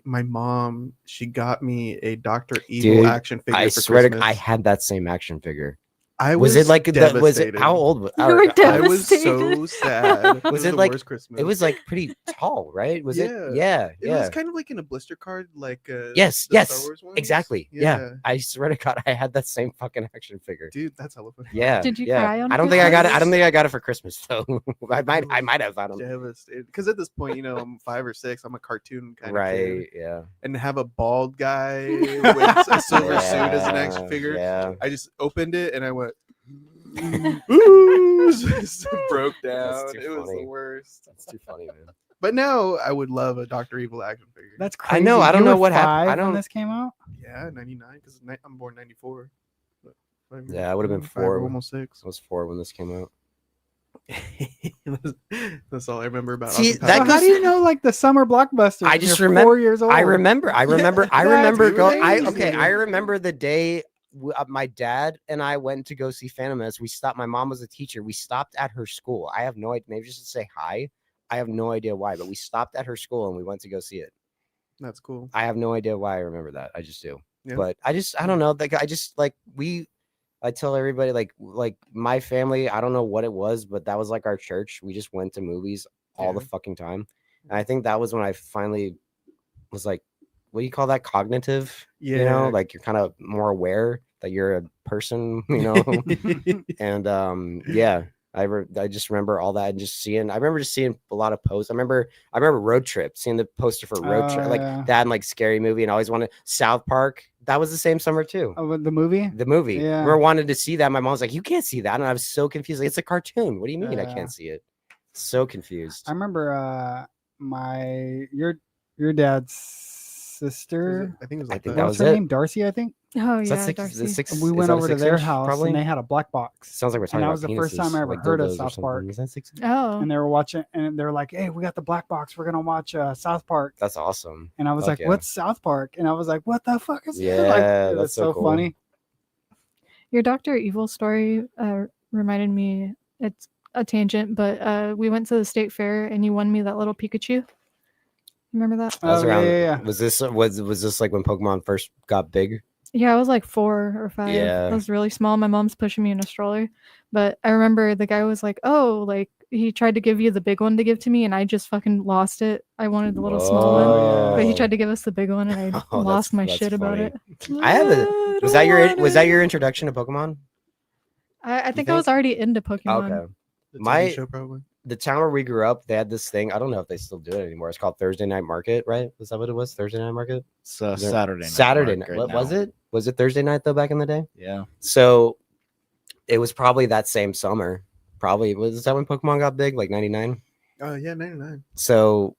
My mom, she got me a Dr. Evil Dude, action figure. I for swear Christmas. to, I had that same action figure. I was it like devastated. was it how old was You were I was devastated. so sad. It was the it like worst Christmas. it was like pretty tall, right? Was it? Yeah, It was kind of like in a blister card, like yes, the yes, Star Wars ones. exactly. Yeah. I swear to God, I had that same fucking action figure. Dude, that's hella funny. Yeah. Did you yeah. cry on I don't it? think I got it. I don't think I got it for Christmas though. I might have. I don't know. Devastated. Because at this point, you know, I'm 5 or 6. I'm a cartoon kind of kid. Right. Yeah. And to have a bald guy with a silver suit as an action figure. Yeah. I just opened it and I went, ooh, just broke down. too It was funny. the worst. That's too funny, man. But now I would love a Dr. Evil action figure. That's crazy. I know. I don't You know were what happened. 5 I when don't. this came out. Yeah, 99 because I'm born 94. Yeah, I would have been 5 or 4. almost 6. I was 4 when this came out. That's all I remember about. See, Austin that So Powers. how do you know like the summer blockbusters? I when just you're remember. 4 years old. I remember. I remember That's going. crazy. I remember the day my dad and I went to go see Phantom Menace. We stopped. My mom was a teacher. We stopped at her school. I have no idea. Maybe just to say hi. I have no idea why, but we stopped at her school and we went to go see it. That's cool. I have no idea why I remember that. I just do. Yeah. But I don't know. Like I just like I tell everybody like my family, I don't know what it was, but that was like our church. We just went to movies all the fucking time. And I think that was when I finally was like, what do you call that? Cognitive? You know, Yeah. like you're kind of more aware that you're a person, you know? And yeah, I just remember all that and just seeing. I remember just seeing a lot of posts. I remember Road Trip, seeing the poster for Road Trip, like yeah. that and like Scary Movie, and I always wanted South Park. That was the same summer too. Oh, the movie. The movie. Yeah. We wanted to see that. My mom was like, "You can't see that," and I was so confused. Like, it's a cartoon. What do you mean I Yeah. can't see it? So confused. I remember your dad's sister. I think it was I like think that. that What's was her it. name? Darcy, I think. Oh Is yeah, that six, Darcy. is six, We is went that a over to 6 their inch, house probably? and they had a black box. Sounds like we're talking that about was the first time penises, I ever like heard of dildos or South something. Park. Is that 6 inch? Oh, And they were watching, and they're like, "Hey, we got the black box. We're gonna watch South Park." That's awesome. And I was Fuck like, yeah. "What's South Park?" And I was like, "What the fuck is Yeah, that?" Like, it was that's so cool. funny. your Dr. Evil story reminded me. It's a tangent, but we went to the state fair and you won me that little Pikachu. Remember that? That was Oh, around. yeah. Was this like when Pokemon first got big? Yeah, I was like 4 or 5. Yeah. I was really small. My mom's pushing me in a stroller. But I remember the guy was like, "Oh, like he tried to give you the big one to give to me, and I just fucking lost it. I wanted the little small one, but he tried to give us the big one, and I Oh, lost my that's shit about funny. it. I have a. Was that your introduction to Pokemon? I think I was already into Pokemon. Okay. The TV show, My probably. the town where we grew up, they had this thing. I don't know if they still do it anymore. It's called Thursday Night Market, right? Was that what it was? Thursday Night Market? It's Is there- Saturday night. Saturday night. market What was now. it? Was it Thursday night though back in the day? Yeah. So it was probably that same summer. Probably was that when Pokemon got big, like 99? Oh yeah, 99. So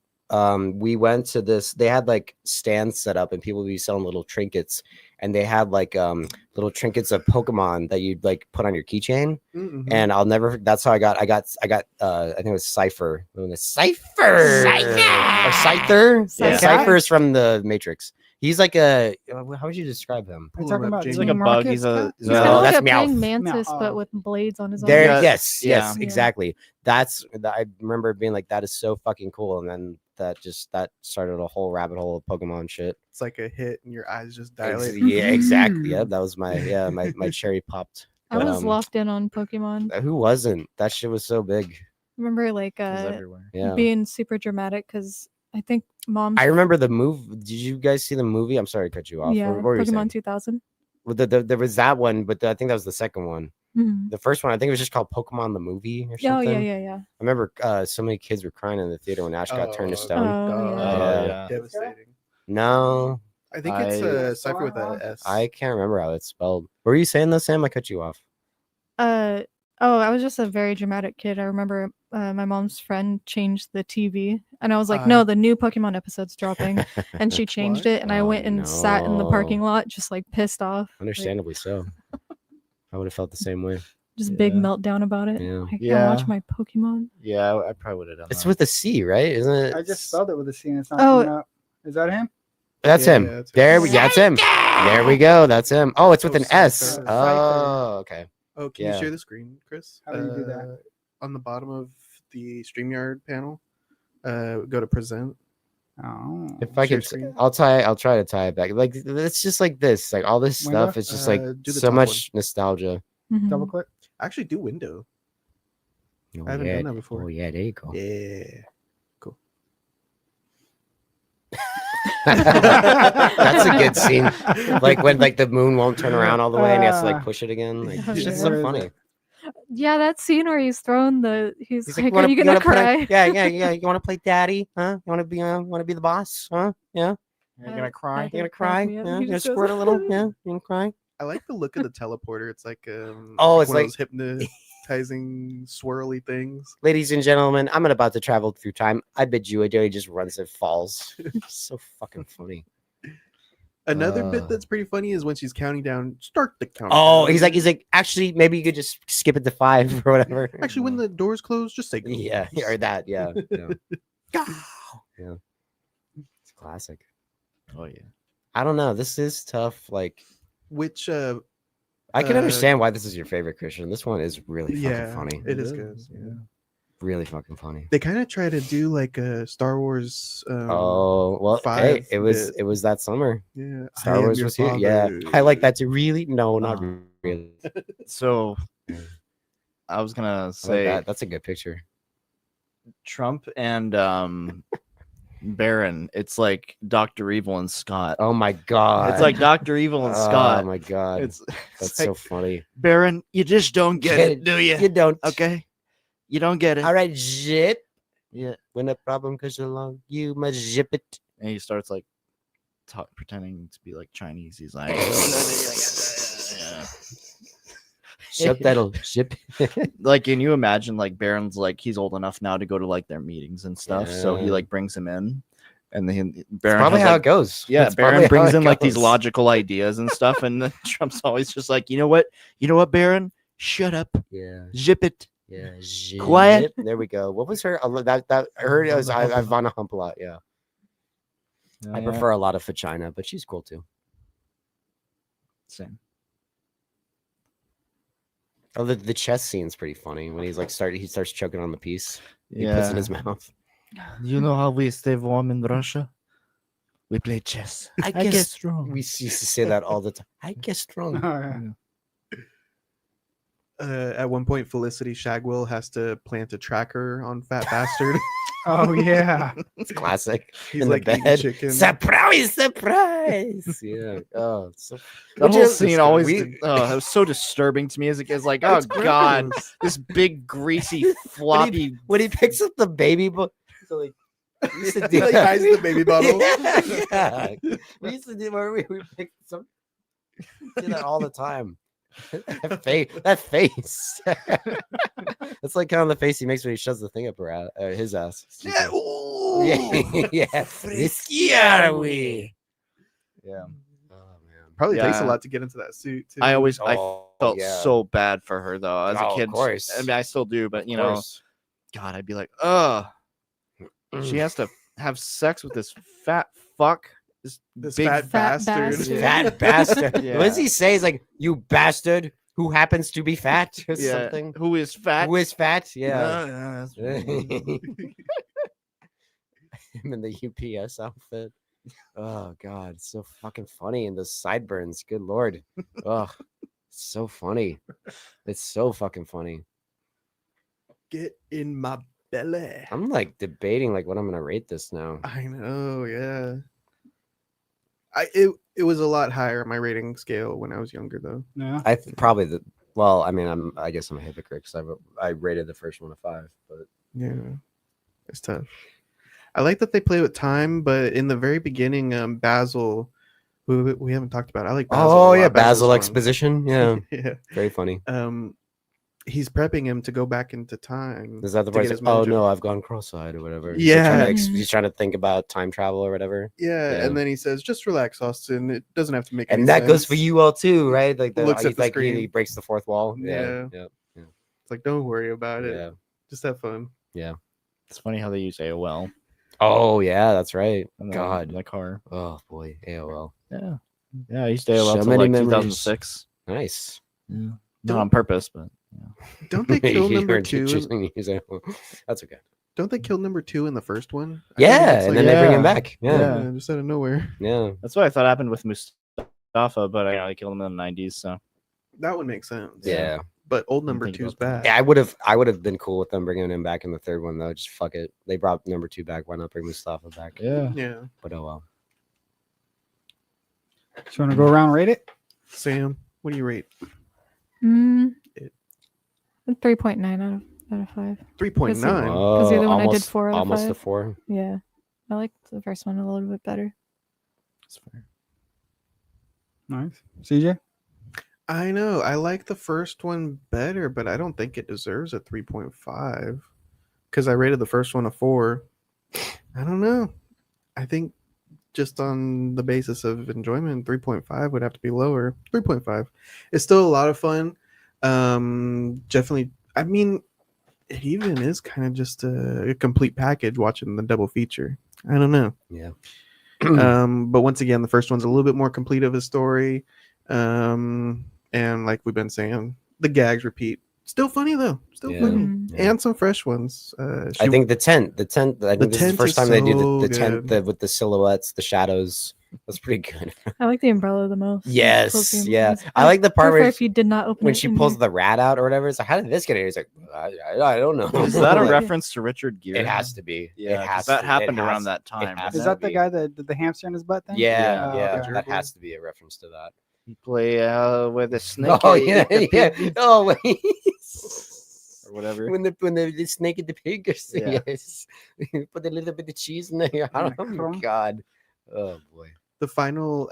we went to this, they had like stands set up and people would be selling little trinkets, and they had like little trinkets of Pokemon that you'd like put on your keychain. Mhm. And I'll never, that's how I got I think it was Cypher. Cypher. Or Scyther. Yeah. Cypher is from the Matrix. He's like a, how would you describe him? Are you talking about He's Jamie like a bug. Marcus He's guy? a. He's kind of like that's a praying Meowth. mantis, Meow. but with blades on his There, arms. yes, Yeah. exactly. That's I remember being like, that is so fucking cool, and then that started a whole rabbit hole of Pokemon shit. It's like a hit, and your eyes just dilate. Yeah, exactly. Yeah, that was my cherry popped. I But, was locked in on Pokemon. who wasn't? That shit was so big. Remember, like everywhere. Yeah. being super dramatic because I think mom's I remember the move. Did you guys see the movie? I'm sorry to cut you off. yeah What were you saying? Pokemon 2000. Well, there was that one, but I think that was the second one. Mhm. The first one, I think it was just called Pokemon the movie or Oh something. yeah. I remember so many kids were crying in the theater when Ash got turned to stone. Oh, yeah. Yeah. Devastating. No, I think it's a cipher with a S. I can't remember how it's spelled. What were you saying though, Sam? I cut you off. Oh, I was just a very dramatic kid. I remember my mom's friend changed the TV, and I was like, "No, the new Pokemon episode's dropping," and she changed it, and I went and sat in the parking lot, just like pissed off. Understandably so. I would have felt the same way. Just big meltdown about it. Yeah. I can't watch my Pokemon. Yeah, I probably would have done It's that. with a C, right? Isn't it? I just spelled it with a C and it's not Oh. coming up. Is that him? That's Yeah, him. that's There we that's him. There we go. That's him. Oh, it's with an S. Scyther. Oh, okay. Oh, can Yeah. you share the screen, Chris? How do you do that? On the bottom of the StreamYard panel, go to present. Oh. If I Share can, screen. I'll try to tie it back. Like it's just like this. Like all this Window? stuff is just like Do the so top much nostalgia. Mhm. Double click. Actually, do window. Oh, I haven't yeah. done that before. Oh yeah, there you go. Yeah. Cool. That's a good scene. Like when like the moon won't turn around all the way and he has to like push it again. Like Oh, it's just yeah. so Where is funny. it? Yeah, that scene where he's throwing the he's like, "Wanna- "Are you gonna wanna cry?" play- yeah. You want to play daddy? Huh? You want to be the boss? Huh? Yeah. You're gonna cry. You gonna cry? me up. Yeah. He You gonna just goes, squirt a little? Yeah. You gonna cry? I like the look of the teleporter. It's like Oh, it's one of like- those hypnotizing swirly things. Ladies and gentlemen, I'm about to travel through time. I bid you adieu. He just runs and falls. So fucking funny. Another bit that's pretty funny is when she's counting down. Start the countdown. Oh, he's like, actually, maybe you could just skip it to 5 or whatever. Actually, when the doors close, just say go. Yeah, or that, yeah. Yeah. It's classic. Oh yeah. I don't know. This is tough. Like, Which I can understand why this is your favorite, Christian. This one is really fucking funny. It is good. Yeah. Really fucking funny. They kind of try to do like a Star Wars. Oh well, hey, 5 it was bit. it was that summer. Yeah, I Star am Wars your was here. Yeah, father. I like that too. Really? No, not really. So I was gonna I like say that. That's a good picture. Trump and Baron. It's like Dr. Evil and Scott. Oh my god! It's like Dr. Evil and Scott. Oh my god! It's That's like, so funny. Baron, you just don't get it, do you? You don't. Okay, you don't get it. All right, zip. Yeah. When a problem comes along, you must zip it. And he starts like pretending to be like Chinese. He's like, Shut that'll zip. like, can you imagine like Baron's like he's old enough now to go to like their meetings and stuff, so he Yeah. like brings him in, and then Baron Probably has, how like, it goes. Yeah, That's probably Baron how brings it in like these goes. logical ideas and stuff, and then Trump's always just like, you know what, Baron, shut up, Yeah. zip it, Yeah. quiet. There we go. What was her? That I heard it was Ivana Hump a lot. Yeah. I Yeah. prefer a lot of Fachina, but she's cool too. Same. Oh, the chess scene's pretty funny when he's like he starts choking on the piece. He puts in his mouth. You know how we stay warm in Russia? We play chess. I get guess strong. We used to say that all the time. I get strong. Oh, yeah. At one point, Felicity Shagwell has to plant a tracker on Fat Bastard. Oh yeah. It's classic. He's in like the eating bed. chicken. Surprise! Yeah. Oh, it's so. The Which whole is scene always disgusting. it was so disturbing to me as a kid. It's like, oh It's god, gross. this big greasy floppy. When he picks up the baby book, so like we used to do He hides the baby bottle. Yeah. We used to do where we pick some. Do that all the time. That face. That's like kind of the face he makes when he shoves the thing up his ass. Yeah. Ooh. Yeah. Risky are we? Yeah. Oh man. Probably takes a Yeah. lot to get into that suit too. I Oh, felt yeah. so bad for her though. As Oh, a of kid, course. I mean, I still do, but you Of know, course. God, I'd be like, ugh. She has to have sex with this fat fuck. This big fat bastard. bastard. Fat bastard. Yeah. What does he say? He's like, you bastard who happens to be fat or Yeah. something. Who is fat? Who is fat? Yeah. That's Him in the UPS outfit. Oh god, it's so fucking funny. And the sideburns, good lord. Oh, it's so funny. It's so fucking funny. Get in my belly. I'm like debating like what I'm gonna rate this now. I know, yeah. It was a lot higher on my rating scale when I was younger though. Yeah. Probably the well, I mean, I guess I'm a hypocrite because I rated the first one a 5, but Yeah. It's tough. I like that they play with time, but in the very beginning, Basil, who we haven't talked about. I like Basil. oh a yeah, lot. Basil's Basil fun. exposition. Yeah, Yeah. very funny. He's prepping him to go back into time. Is that the to part? get Like, his oh mojo. no, I've gone cross-eyed or whatever. Yeah. He's trying to think about time travel or whatever. Yeah, and then he says, "Just relax, Austin. It doesn't have to make." And any that goes sense." for you all too, right? Like Looks at he's the like screen. he breaks the fourth wall. Yeah. Yeah. It's like, don't worry about it. Yeah. Just have fun. Yeah. It's funny how they use AOL. Oh yeah, that's right. in God. the car. Oh boy, AOL. Yeah, yeah. I used AOL So till many like memories. 2006. Nice. Yeah, not on purpose, but Don't they kill You number weren't 2? choosing to use AOL. That's okay. Don't they kill number 2 in the first one? I Yeah, think it's and like- then they bring him back. Yeah. Yeah, just out of nowhere. Yeah. that's what I thought happened with Mustafa. But I killed him in the 90s. So That would make sense. Yeah. But old number think 2 is about that. bad. Yeah, I would have been cool with them bringing him back in the third one though. Just fuck it. They brought number 2 back. Why not bring Mustafa back? yeah. Yeah. But oh well. So you want to go around and rate it? Sam, what do you rate? 3.9 out of 5. 3.9. Because the other one I did 4 out of 5. Almost a 4. Yeah, I liked the first one a little bit better. That's fair. Nice. CJ? I know. I like the first one better, but I don't think it deserves a 3.5 because I rated the first one a 4. I don't know. I think just on the basis of enjoyment, 3.5 would have to be lower. 3.5. It's still a lot of fun. Definitely. I mean, it even is kind of just a complete package watching the double feature. I don't know. Yeah. But once again, the first one's a little bit more complete of a story. And like we've been saying, the gags repeat. Still funny though. Still Yeah. funny. Yeah. And some fresh ones. I think the tent. I think this is the tent first is time they do so the tent good. with the silhouettes, the shadows. That's pretty good. I like the umbrella the most. Yes, Close the yeah. umbrellas. I like the part prefer where if you did not open when it she in pulls here. the rat out or whatever. It's like, how did this get here? He's like, I don't know. Is that a Like, reference to Richard Gere? It has to be. Yeah, It 'cause has that to- happened it around has- that it time. has Is to that the be. guy that did the hamster in his butt thing? Yeah, Oh, yeah. okay. That has to be a reference to that. You play with a snake. Oh yeah, yeah. Oh wait. Or whatever. When the snake and the pig are Yeah. yes. Put a little bit of cheese in there. Oh my god. Oh boy. the final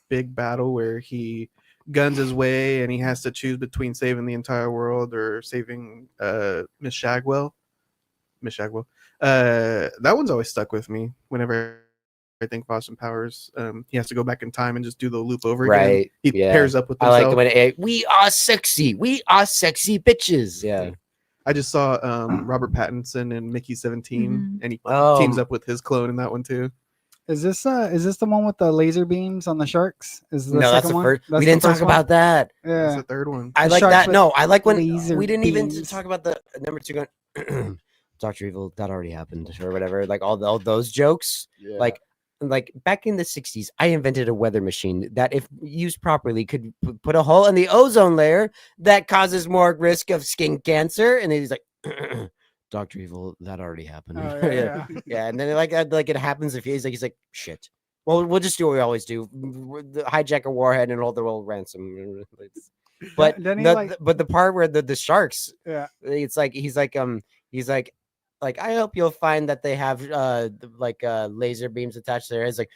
big battle where he guns his way and he has to choose between saving the entire world or saving Miss Shagwell. That one's always stuck with me whenever I think of Austin Powers. He has to go back in time and just do the loop over again. Right. He Yeah. pairs up with I himself. like when we are sexy. We are sexy bitches. Yeah. I just saw Robert Pattinson and Mickey 17, Mhm. and he Oh. teams up with his clone in that one too. Is this the one with the laser beams on the sharks? Is the No, that's second the one? first. That's We the didn't talk first one? about that. That's Yeah. the third one. I The like sharks that. with No, I like when laser we didn't even beams. talk about the number 2 gun. Dr. Evil, that already happened or whatever. Like all those jokes. Yeah. Like like back in the 60s, I invented a weather machine that, if used properly, could put a hole in the ozone layer that causes more risk of skin cancer. And he's like, Dr. Evil, that already happened. Oh, yeah. Yeah. And then like it happens if he's like, shit. Well, we'll just do what we always do: hijack a warhead and hold the world ransom. But but the part where the sharks, yeah, it's like he's like I hope you'll find that they have laser beams attached to their heads. Like,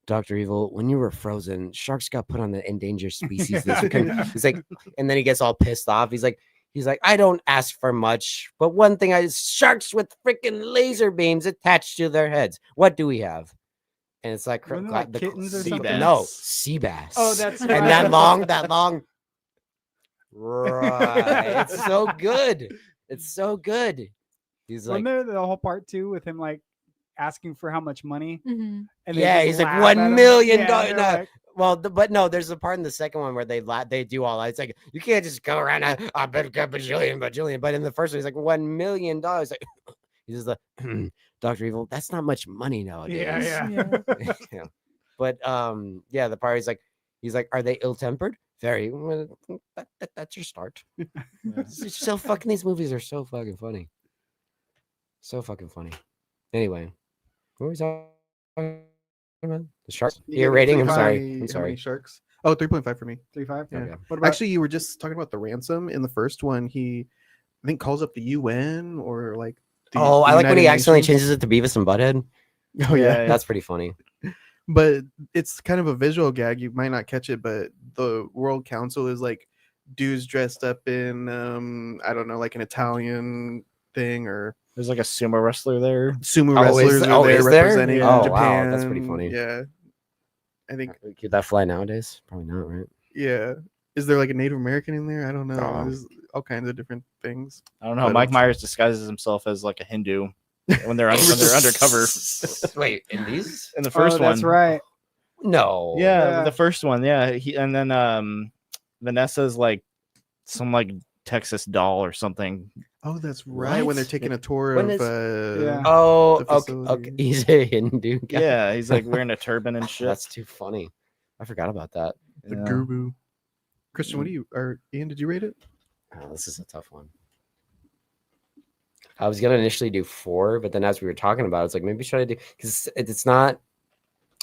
Dr. Evil, when you were frozen, sharks got put on the endangered species list. He's like, and then he gets all pissed off. He's like, I don't ask for much, but one thing sharks with freaking laser beams attached to their heads. What do we have? And it's like, the kittens or something. No, sea bass. Oh, that's and right. that long. Right. It's so good. It's so good. He's like, wasn't there the whole part too with him like asking for how much money? Mm-hmm. And yeah, he's like $1 million. Well, but no, there's a part in the second one where they do all that. It's like, you can't just go around I bet a bajillion. But in the first one, he's like $1 million. Like, he's just like, Dr. Evil, that's not much money nowadays. Yeah. Yeah. But yeah, the part he's like, are they ill-tempered? Very. Well, that's your start. It's so fucking. These movies are so fucking funny. So fucking funny. Anyway, what was that? The sharks. Your rating? I'm sorry. How many sharks? Oh, 3.5 for me. 3.5. Yeah. Okay. What about... Actually, you were just talking about the ransom in the first one. He, I think, calls up the UN or like. I like when he accidentally changes it to Beavis and Butthead. Oh yeah, that's pretty funny. But it's kind of a visual gag. You might not catch it, but the World Council is like dudes dressed up in I don't know, like an Italian thing, or there's like a sumo wrestler there. Sumo wrestlers are there representing Japan. Wow, that's pretty funny. Yeah, I think could that fly nowadays? Probably not, right? Yeah. Is there like a Native American in there? I don't know. Oh. There's all kinds of different things. I don't know. Mike Myers disguises himself as like a Hindu when they're undercover. Wait, in these? In the first one. That's right. No. Yeah, the first one. Yeah. And then Vanessa's like some like Texas doll or something. Oh, that's right. What? When they're taking a tour When of yeah. Oh, the facility. okay. He's a Hindu guy. Yeah, he's like wearing a turban and shit. That's too funny. I forgot about that. The guru. Christian, what do you or Ian, did you rate it? Oh, this is a tough one. I was gonna initially do 4, but then as we were talking about it, it's like maybe should I do, because it's not,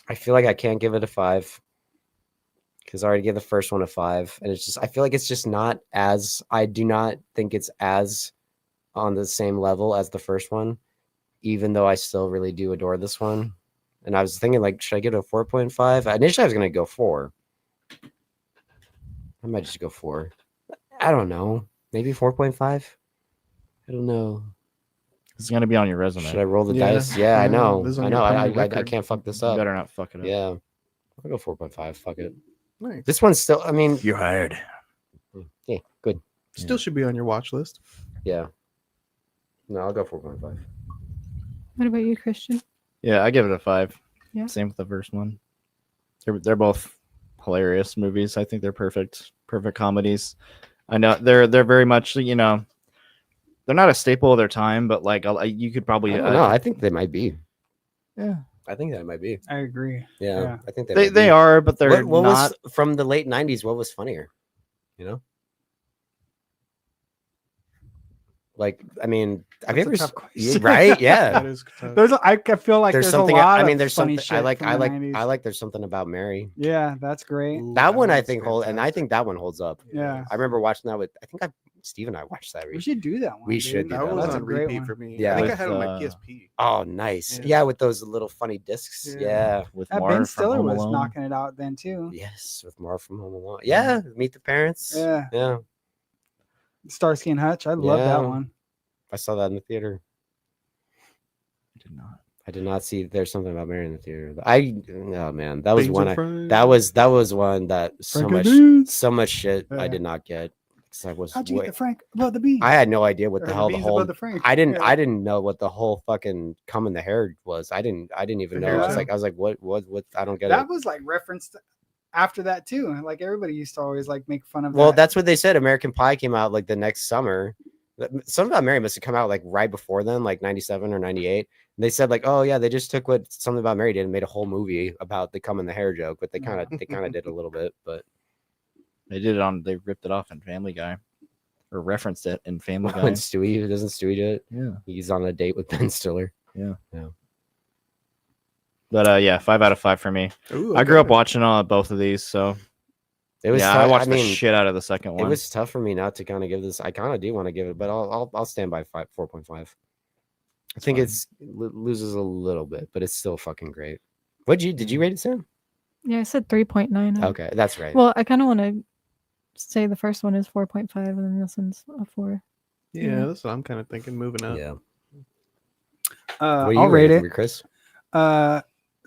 I feel like I can't give it a 5 because I already gave the first one a 5, and it's just, I feel like it's just not as, I do not think it's as on the same level as the first one, even though I still really do adore this one. And I was thinking, like, should I give it a 4.5? Initially I was gonna go 4. I might just go 4. I don't know. Maybe 4.5. I don't know. It's gonna be on your resume. Should I roll the dice? Yeah, I know. this is on I your know. permanent I record. can't fuck this You up. better not fuck it up. Yeah. I'll go 4.5. Fuck it. Nice. This one's still, I mean, You're hired. yeah, good. Still should be on your watch list. Yeah. No, I'll go 4.5. What about you, Christian? Yeah, I give it a 5. Yeah. Same with the first one. They're both hilarious movies. I think they're perfect comedies. I know they're very much, you know, they're not a staple of their time, but like you could probably. No, I think they might be. Yeah, I think that might be. I agree. Yeah. I think they are, but they're what not. Was from the late 90s, what was funnier? You know? Like, I mean, have you ever That's a tough question. right? Yeah. That is tough. I feel like there's something, a lot I mean, of there's funny something shit I like from the 90s. I like there's something about Mary. Yeah, that's great. Ooh, That one I one's think and I think that one holds up. Yeah. I remember watching that with Steve and I watched that. We should do that one. We dude. should do That that was That's a on great repeat one. for me. Yeah. I think I With, had it on my PSP. Oh, nice. Yeah. Yeah, with those little funny discs. Yeah. Yeah. With That Marv Ben from Stiller Home was Alone. knocking it out then too. Yes, with Marv from Home Alone. Yeah, Meet the Parents. Yeah. Yeah. Starsky and Hutch. I love that Yeah. one. I saw that in the theater. I did not. I did not see There's Something About Mary in the theater. Oh man, that was Beans one and I, fries. that was one that so Frank much shit Yeah. I did not get. Because I was How'd you get the Frank above the beans? I had no idea what Or the hell the beans whole above the Frank. I didn't Yeah. I didn't know what the whole fucking come in the hair was. I didn't even know. Yeah. I was like what I don't get That it. was like referenced after that too. Like everybody used to always like make fun of Well, that. that's what they said. American Pie came out like the next summer. Something About Mary must have come out like right before then, like 97 or 98. And They said like, oh yeah, they just took what Something About Mary did and made a whole movie about the cum in the hair joke, but they kind of did a little bit, but They ripped it off in Family Guy, or referenced it in Family Guy. when Stewie doesn't Stewie do it? Yeah, he's on a date with Ben Stiller. yeah. Yeah. But yeah, 5 out of 5 for me. Ooh, I grew up okay. watching both of these, so It was yeah, tough. I watched I mean, the shit out of the second one. It was tough for me not to kind of give this. I kind of do want to give it, but I'll stand by 4.5. I think it's loses a little bit, but it's still fucking great. Did you rate it, Sam? Yeah, I said 3.9. Okay, that's right. Well, I kind of want to say the first one is 4.5 and then this one's a 4. Yeah, that's what I'm kind of thinking. Moving up. Yeah. I'll rate it, Chris.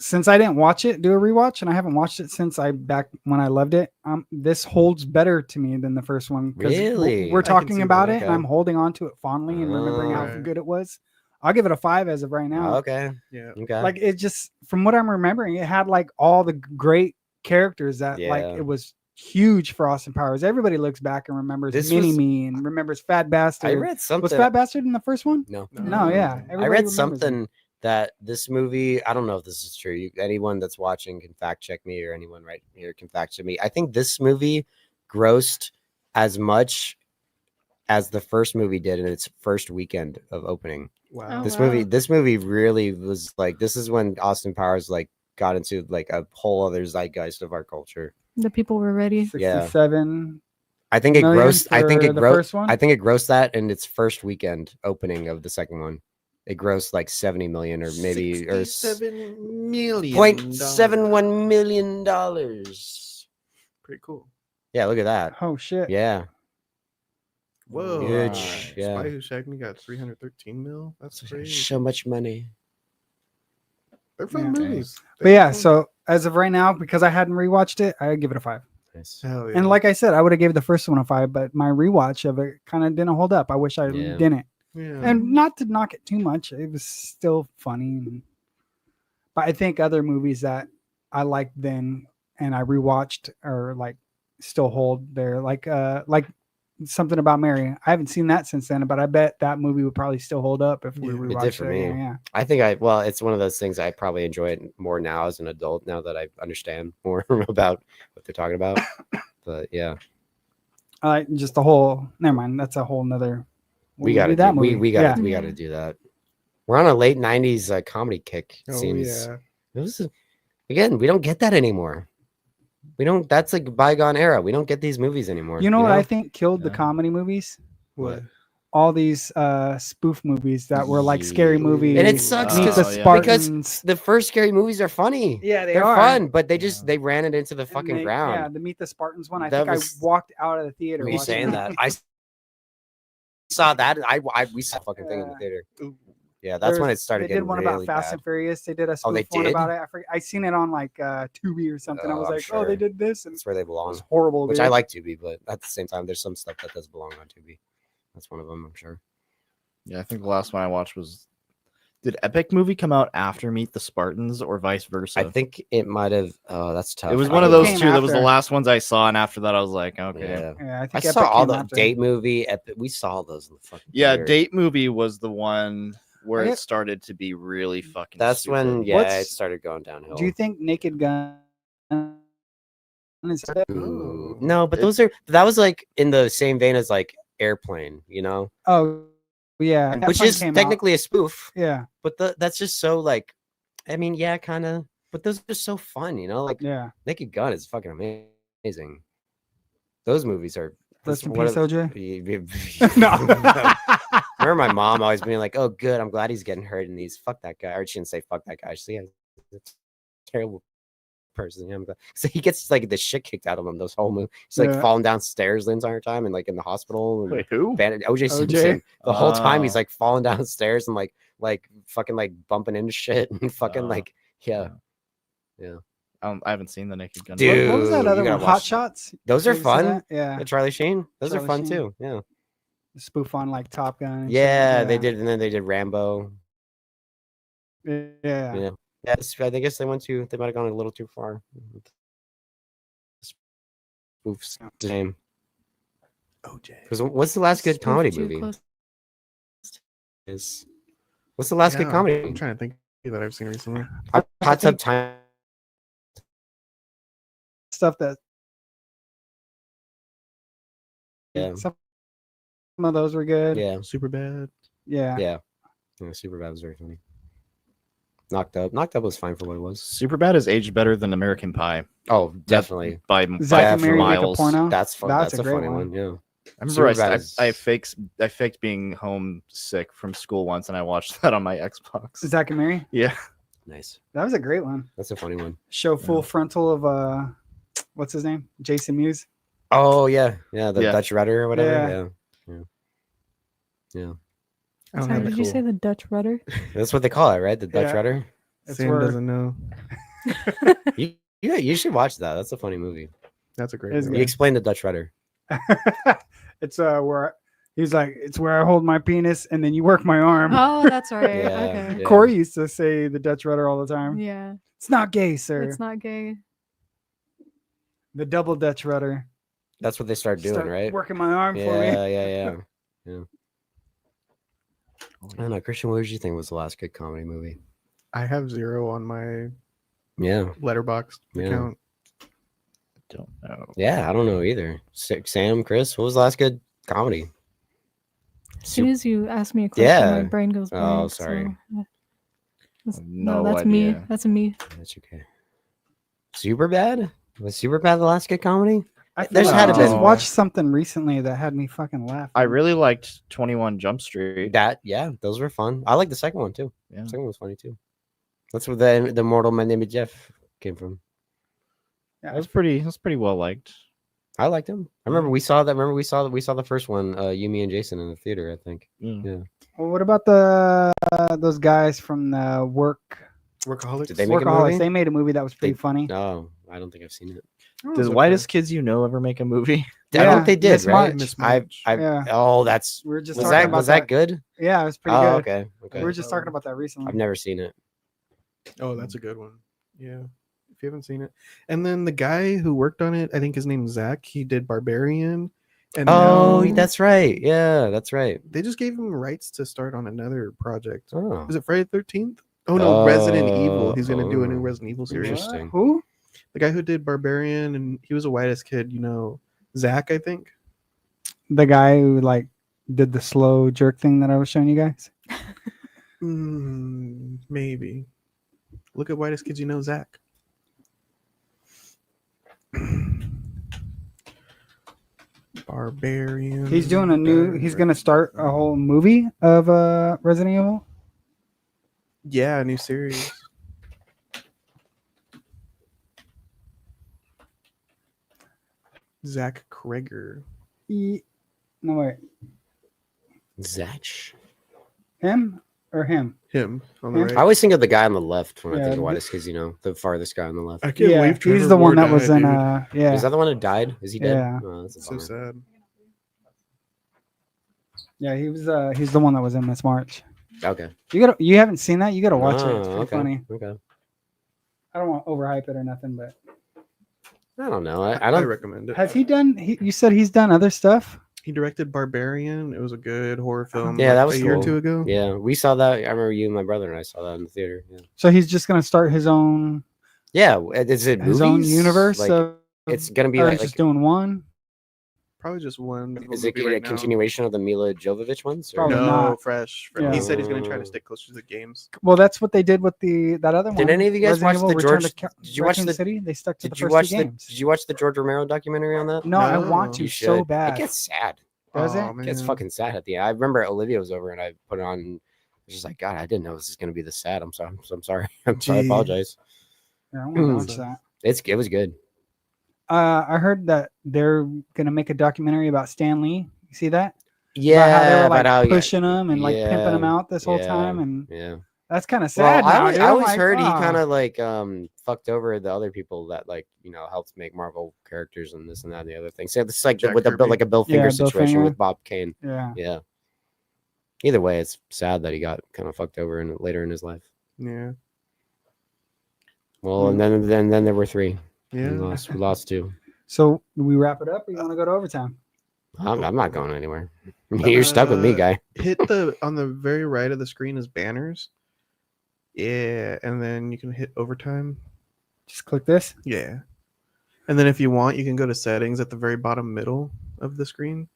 Since I didn't watch it, do a rewatch, and I haven't watched it since back when I loved it. This holds better to me than the first one. Really? We're talking about it, okay. and I'm holding on to it fondly and remembering how good it was. I'll give it a 5 as of right now. Okay. Yeah. Okay. Like it just, from what I'm remembering, it had like all the great characters that like Yeah. it was huge for Austin Powers. Everybody looks back and remembers This Mini was- Me and remembers Fat Bastard. I read something. Was Fat Bastard in the first one? No. No, yeah. I Everybody read remembers something him. that this movie, I don't know if this is true. Anyone that's watching can fact check me, or anyone right here can fact check me. I think this movie grossed as much as the first movie did in its first weekend of opening. Wow. This movie really was like, this is when Austin Powers like got into like a whole other zeitgeist of our culture. The people were ready. 67. I think it million grossed. I think for it the grossed. first one? I think it grossed that in its first weekend opening of the second one. It grossed like 70 million, or maybe or $67 million. $0.71 million. Pretty cool. Yeah, look at that. Oh shit. Yeah. Whoa. Huge. Yeah. Spy Who Shagged Me got 313 mil. That's crazy. So much money. They're fun movies. But yeah, so as of right now, because I hadn't rewatched it, I give it a 5. Nice. Hell yeah. And like I said, I would have gave the first one a 5, but my rewatch of it kind of didn't hold up. I wish I Yeah. didn't. Yeah. And not to knock it too much, it was still funny. But I think other movies that I liked then and I rewatched are like still hold there, like Something About Mary. I haven't seen that since then, but I bet that movie would probably still hold up if we It rewatched did for me. Yeah. I think it's one of those things I probably enjoy it more now as an adult, now that I understand more about what they're talking about. But yeah, I like just the whole. Never mind. That's a whole nother. we got to that do, movie. we got to do that. We're on a late 90s comedy kick. It Oh, seems. yeah. It was, again, we don't get that anymore. We don't. That's like a bygone era. We don't get these movies anymore. You know what I think killed the comedy movies? What? All these spoof movies that were like scary movies. And it sucks Meet the because Spartans. the first scary movies are funny. Yeah, they're are. fun, but they ran it into the fucking ground. Yeah, the Meet the Spartans one. I That think was- I walked out of the theater. Were you watching saying that? I saw that. We saw the fucking thing in the theater. Yeah, that's when it started They did getting one really about Fast bad. and Furious. They did a spoof they one did? about it. I forget. I seen it on like Tubi or something. I Oh, was I'm like, oh, they sure. did this, and That's where they belong. It's horrible. Which dude. I like Tubi, but at the same time, there's some stuff that does belong on Tubi. That's one of them, I'm sure. Yeah, I think the last one I watched was. Did Epic movie come out after Meet the Spartans or vice versa? I think it might have. Oh, that's tough. It was one of those two. That was the last ones I saw, and after that, I was like, okay. Yeah, Yeah, I I think saw Epic all came the after. Date movie. We saw all those in the fucking Yeah, theater. Date movie was the one where I it guess- started to be really fucking. That's stupid. when it What's- started going downhill. Do you think Naked Gun? Is Ooh. No, but that was like in the same vein as like Airplane, you know, Oh, yeah. that which one is came out. technically a spoof. Yeah, But that's just so like, I mean, yeah, kind of. But those are so fun, you know. Like yeah. Naked Gun is fucking amazing. Those movies are. Rest in what peace, are- OJ. No. Remember my mom always being like, "Oh, good, I'm glad he's getting hurt in these. Fuck that guy." Or she didn't say "fuck that guy." She said, "Yeah, he's a terrible person." Yeah, I'm glad. So he gets like the shit kicked out of him. Those whole movies. He's like Yeah. falling downstairs the entire time, and like in the hospital. And Wait, who? OJ Simpson. The whole time he's Oh. like falling downstairs and like fucking like bumping into shit and fucking Oh. like yeah. I haven't seen the Naked Gun. Dude. What was that you other gotta one? Hot watch- Shots. Those are Did you see fun. that? Yeah. Charlie Sheen. Those are Charlie fun Sheen. too. Yeah. Spoof on like Top Gun. and shit. Yeah, they did, and then they did Rambo. Yeah. Yeah. Yes, I guess they might have gone a little too far. Spoofs. Same. OJ. Because what's the last good Spoof comedy too movie? close. Is What's the last good I'm comedy? trying to think that I've seen recently. Hot Tub Time. Stuff that Yeah. some of those were good. Yeah. Super bad. Yeah. Yeah. Super Bad was very funny. Knocked Up was fine for what it was. Superbad is aged better than American Pie. Oh, definitely. By Zack and Mary make a miles. porno. That's fun. That's That's a a great funny one. one. Yeah. I remember Superbad I faked being homesick from school once, and I watched that on my Xbox. Zack and Mary. Yeah. Nice. That was a great one. That's a funny one. Show full frontal of what's his name? Jason Mewes. Oh yeah, the Yeah. Dutch rudder or whatever. Yeah. Yeah. Sorry, did you say the Dutch rudder? That's what they call it, right? The Dutch Yeah. rudder. It's Sam where- doesn't know. You should watch that. That's a funny movie. That's a great It's movie. You explain the Dutch rudder. It's where he's like, it's where I hold my penis and then you work my arm. Oh, that's right. Yeah, Okay. yeah. Corey used to say the Dutch rudder all the time. Yeah. It's not gay, sir. It's not gay. The double Dutch rudder. That's what they start doing, Start right? working my arm for me. Yeah. I don't know, Christian. What did you think was the last good comedy movie? I have 0 on my Yeah, letterbox Yeah. account. Don't know. yeah. I don't know either. Sam, Chris, what was the last good comedy? As soon as you ask me a question, my Yeah. brain goes blank. Oh, sorry. No, No that's me. idea. That's a me. That's okay. Superbad? Was Superbad the last good comedy? I There's feel had like to I just be- watched something recently that had me fucking laugh. I really liked 21 Jump Street. Those were fun. I like the second one too. Yeah. The second one was funny too. That's where the immortal My Name is Jeff came from. That was pretty well liked. I liked him. I remember we saw that. Remember we saw the first one, you, me, and Jason in the theater. I think. Yeah. Well, what about those guys from the Workaholics? Did they make a Workaholics? movie? They made a movie that was pretty funny. No, I don't think I've seen it. Does Whitest Kids You Know ever make a movie? I don't think they did. Miss Right? March. Miss I. March. Yeah. Oh, that's. We were just Was talking that about was that good? Yeah, it was pretty Oh, good. okay. We were just talking about that recently. I've never seen it. Oh, that's a good one. Yeah. If you haven't seen it. And then the guy who worked on it, I think his name's Zach. He did Barbarian. And Oh, now that's right. Yeah, that's right. they just gave him rights to start on another project. Oh. Is it Friday the 13th? Oh no, Resident Oh, Evil. He's gonna do a new oh. Resident Evil series. Interesting. Who? The guy who did Barbarian, and he was a whitest kid, Zach, I think. The guy who like did the slow jerk thing that I was showing you guys. Maybe. Look at whitest kids, Zach. Barbarian. He's doing a new. He's gonna start a whole movie of Resident Evil. Yeah, a new series. Zach Kreger. No wait, Zach. him or him? Him on the Him? right. I always think of the guy on the left when I Yeah, think of the- whitest kids. The farthest guy on the left. I can't Yeah, believe he's Trevor the one Moore that was died, in. dude. Yeah, Is that the one who died? Is he dead? Yeah. Oh, that's a So bummer. sad. yeah. He was. He's the one that was in Miss March. Okay. You haven't seen that? You gotta watch it. It's Oh, pretty okay. funny. Okay. I don't want to overhype it or nothing, but I don't know. I I don't. recommend it. has he done? You said he's done other stuff. He directed Barbarian. It was a good horror film. Yeah, that was a year or cool. two ago. Yeah, we saw that. I remember you and my brother and I saw that in the theater. Yeah. So he's just gonna start his own Is it his own movies? universe. Like, of, it's gonna be or like. he's just doing one. Probably just one. Is it movie a right now. continuation of the Mila Jovovich ones? or- Probably No, not. fresh. Yeah. He said he's going to try to stick closer to the games. Well, that's what they did with that other one. Did any of you guys Resident watch Evil the Return George? to Ca- Did you watch Raccoon the? City? They stuck to Did the you first watch two the? games. Did you watch the George Romero documentary on that? No, I No. want to You so should. bad. It gets sad. Does Oh, it? It gets man. fucking sad at the end. I remember Olivia was over and I put it on. And I was just like, God, I didn't know this was gonna be this sad. I'm sorry. I'm sorry. I Jeez. apologize. Yeah, I want to watch that. It was good. I heard that they're gonna make a documentary about Stan Lee. You see that? Yeah, About how they were about how- like pushing him and like pimping him yeah, out this whole yeah, time, and Yeah. that's kind of Well, sad. now, I dude. I'm always like, heard he "Ah." kind of like fucked over the other people that like helped make Marvel characters and this and that and the other thing. So it's like Jack with the Kirby. like a Bill Yeah, Finger Bill situation Finger. with Bob Kane. Yeah. Yeah. Either way, it's sad that he got kind of fucked over later in his life. Yeah. Well, and then there were three. Yeah. We lost two. So we wrap it up, or you want to go to overtime? I'm not going anywhere. You're stuck with me, guy. Hit on the very right of the screen is banners. Yeah, and then you can hit overtime. Just click this. Yeah. And then if you want, you can go to settings at the very bottom middle of the screen.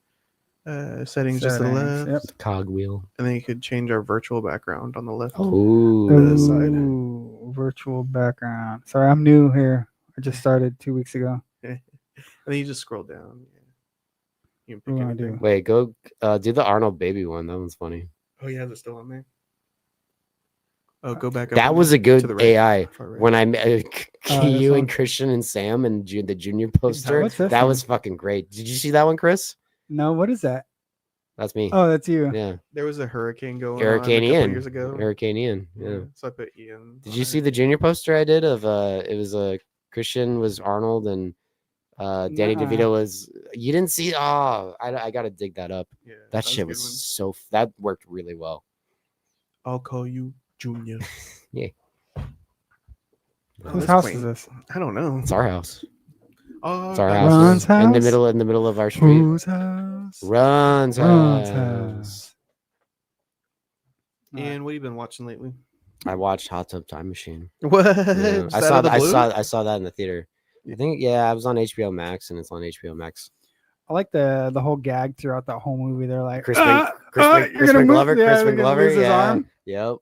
Settings just to the left. Yep. Cogwheel. And then you could change our virtual background on the left. Oh, side. Ooh, virtual background. Sorry, I'm new here. I just started 2 weeks ago. And then you just scroll down. You can pick What do I anything. do? Wait, go do the Arnold baby one. That one's funny. Oh yeah, that's still on there. Oh, go back up. That was a to good the right, AI. far right. When I met Oh, you this and one? Christian and Sam and the junior poster, What's this that one? was fucking great. Did you see that one, Chris? No, what is that? That's me. Oh, that's you. Yeah. There was a hurricane going Hurricane on a couple Ian. years ago. Hurricane Ian. Yeah. So I put Ian. Did on you it. see the junior poster I did of it was Christian was Arnold and Danny Nuh-uh. DeVito was you didn't see I gotta dig that up. Yeah, That was a shit good was one. that worked really well. I'll call you Junior. Yeah. Oh, Whose that's house quaint. is this? I don't know. It's our house. Oh, It's our that house. Ron's In the house? middle of our street. Whose house? Ron's Ron's house. Ian, what have you been watching lately? I watched Hot Tub Time Machine. What? Yeah. Just I out saw of the that. blue? I saw that in the theater. I think I was on HBO Max and it's on HBO Max. I like the whole gag throughout the whole movie. They're like, Crispin Glover. Crispin Glover. Yeah. Yep.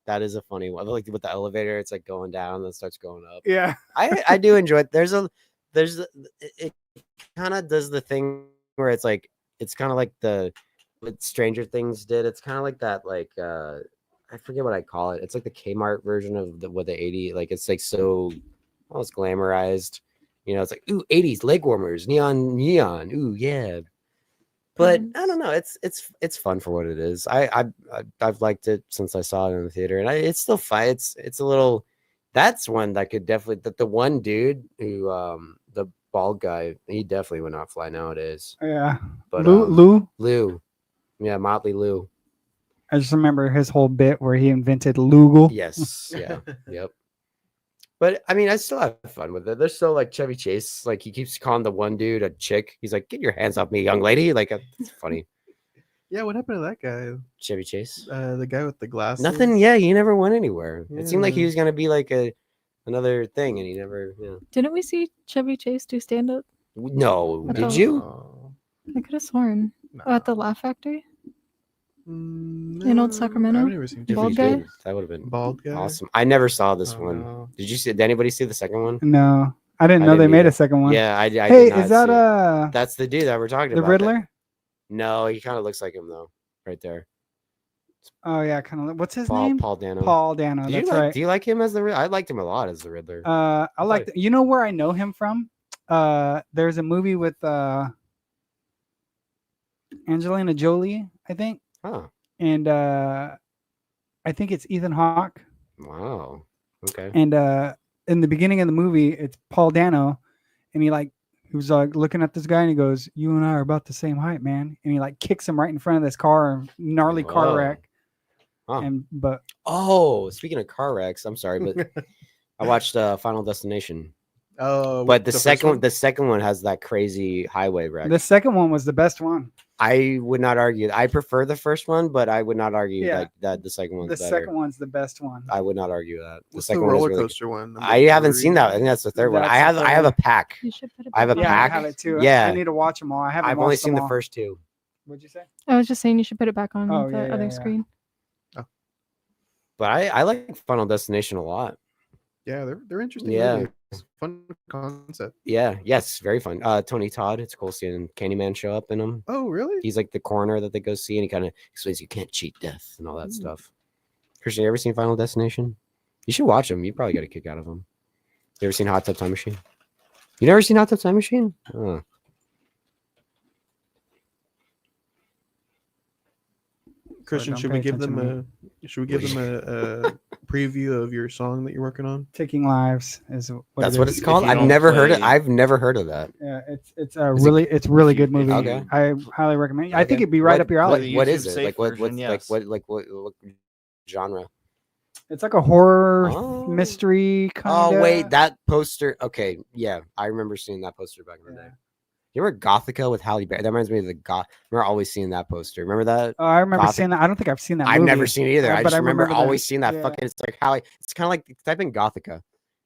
That is a funny one. Like with the elevator, it's like going down and then starts going up. Yeah. I do enjoy it. It kind of does the thing where it's like it's kind of like what Stranger Things did. It's kind of like that I forget what I call it. It's like the Kmart version of what the 80s, like it's like so almost glamorized. You know, it's like ooh 80s leg warmers, neon. Ooh yeah. But I don't know. It's fun for what it is. I've liked it since I saw it in the theater, and it's still fun. It's a little. That's one that could definitely. The one dude who the bald guy, he definitely would not fly nowadays. Yeah. But Lou. Yeah, Motley Lou. I just remember his whole bit where he invented Lugal. Yes. Yeah. Yep. But I mean, I still have fun with it. There's still like Chevy Chase, like he keeps calling the one dude a chick. He's like, "Get your hands off me, young lady!" Like it's funny. Yeah, what happened to that guy? Chevy Chase. The guy with the glasses. Nothing. Yeah, he never went anywhere. Yeah. It seemed like he was gonna be like another thing, and he never. Yeah. Didn't we see Chevy Chase do stand up? No, I did thought- you? I could have sworn. No. Oh, at the Laugh Factory? No, In old Sacramento? I've never seen Bald If guy? you did, that would have been Bald guy. awesome. I never saw this Oh, one. no. Did anybody see the second one? No, I didn't I know they didn't made either. a second one. Yeah, I Hey, did not is that see it. That's the dude that we're talking the about. Riddler? No, he kind of looks like him though, right there. Oh yeah, kind of. What's his name? Paul Dano. Paul Dano. Do That's you like, right. Do you like him as the Riddler? I liked him a lot as the Riddler. I like. You know where I know him from? There's a movie with Angelina Jolie, I think, Oh, and I think it's Ethan Hawke. wow. Okay. And in the beginning of the movie, it's Paul Dano, and he was like looking at this guy, and he goes, "You and I are about the same height, man." And he like kicks him right in front of this car, gnarly car Whoa. wreck. Huh. But Oh, speaking of car wrecks, I'm sorry, but I watched Final Destination. Oh, But the first second one has that crazy highway wreck. the second one was the best one. I would not argue. I prefer the first one, but I would not argue Yeah. that the second one's The better. second one's the best one. I would not argue that. The What's the second one is roller really coaster one? I haven't seen that. I think that's the third one. That's I the have a third. pack. You should put it I have a back Yeah, on. I pack. have it too. Yeah. I need to watch them all. I haven't. I've only watched seen them the all. first two. What'd you say? I was just saying you should put it back on Oh, the yeah, other yeah. screen. But I like Final Destination a lot. Yeah, they're interesting. Yeah. movies. Fun concept. Yeah. Yes. Very fun. Tony Todd. It's cool seeing Candyman show up in them. Oh, really? He's like the coroner that they go see, and he kind of explains you can't cheat death and all that stuff. Christian, you ever seen Final Destination? You should watch them. You probably got a kick out of them. You ever seen Hot Tub Time Machine? You never seen Hot Tub Time Machine? Oh. Christian, don't should pay we give attention them a preview of your song that you're working on? Taking Lives is That's it what is. it's called. If you I've don't never heard it. play- I've never heard of that. Yeah, it's Is it's really good if you- movie. Okay. I highly recommend. I think Okay. it'd be right What- up your alley. What The is YouTube it? safe Like what? version, yes. What genre? It's like a horror Oh. mystery kind of. Oh wait, that poster. Okay, yeah, I remember seeing that poster back in the day. You remember Gothica with Halle Berry? That reminds me of the I remember always seeing that poster. Remember that? Oh, I remember seeing that. I don't think I've seen that movie. I've never seen it either. I but just remember always seeing that yeah. fucking. It's like Halle. It's kind of like type in Gothica,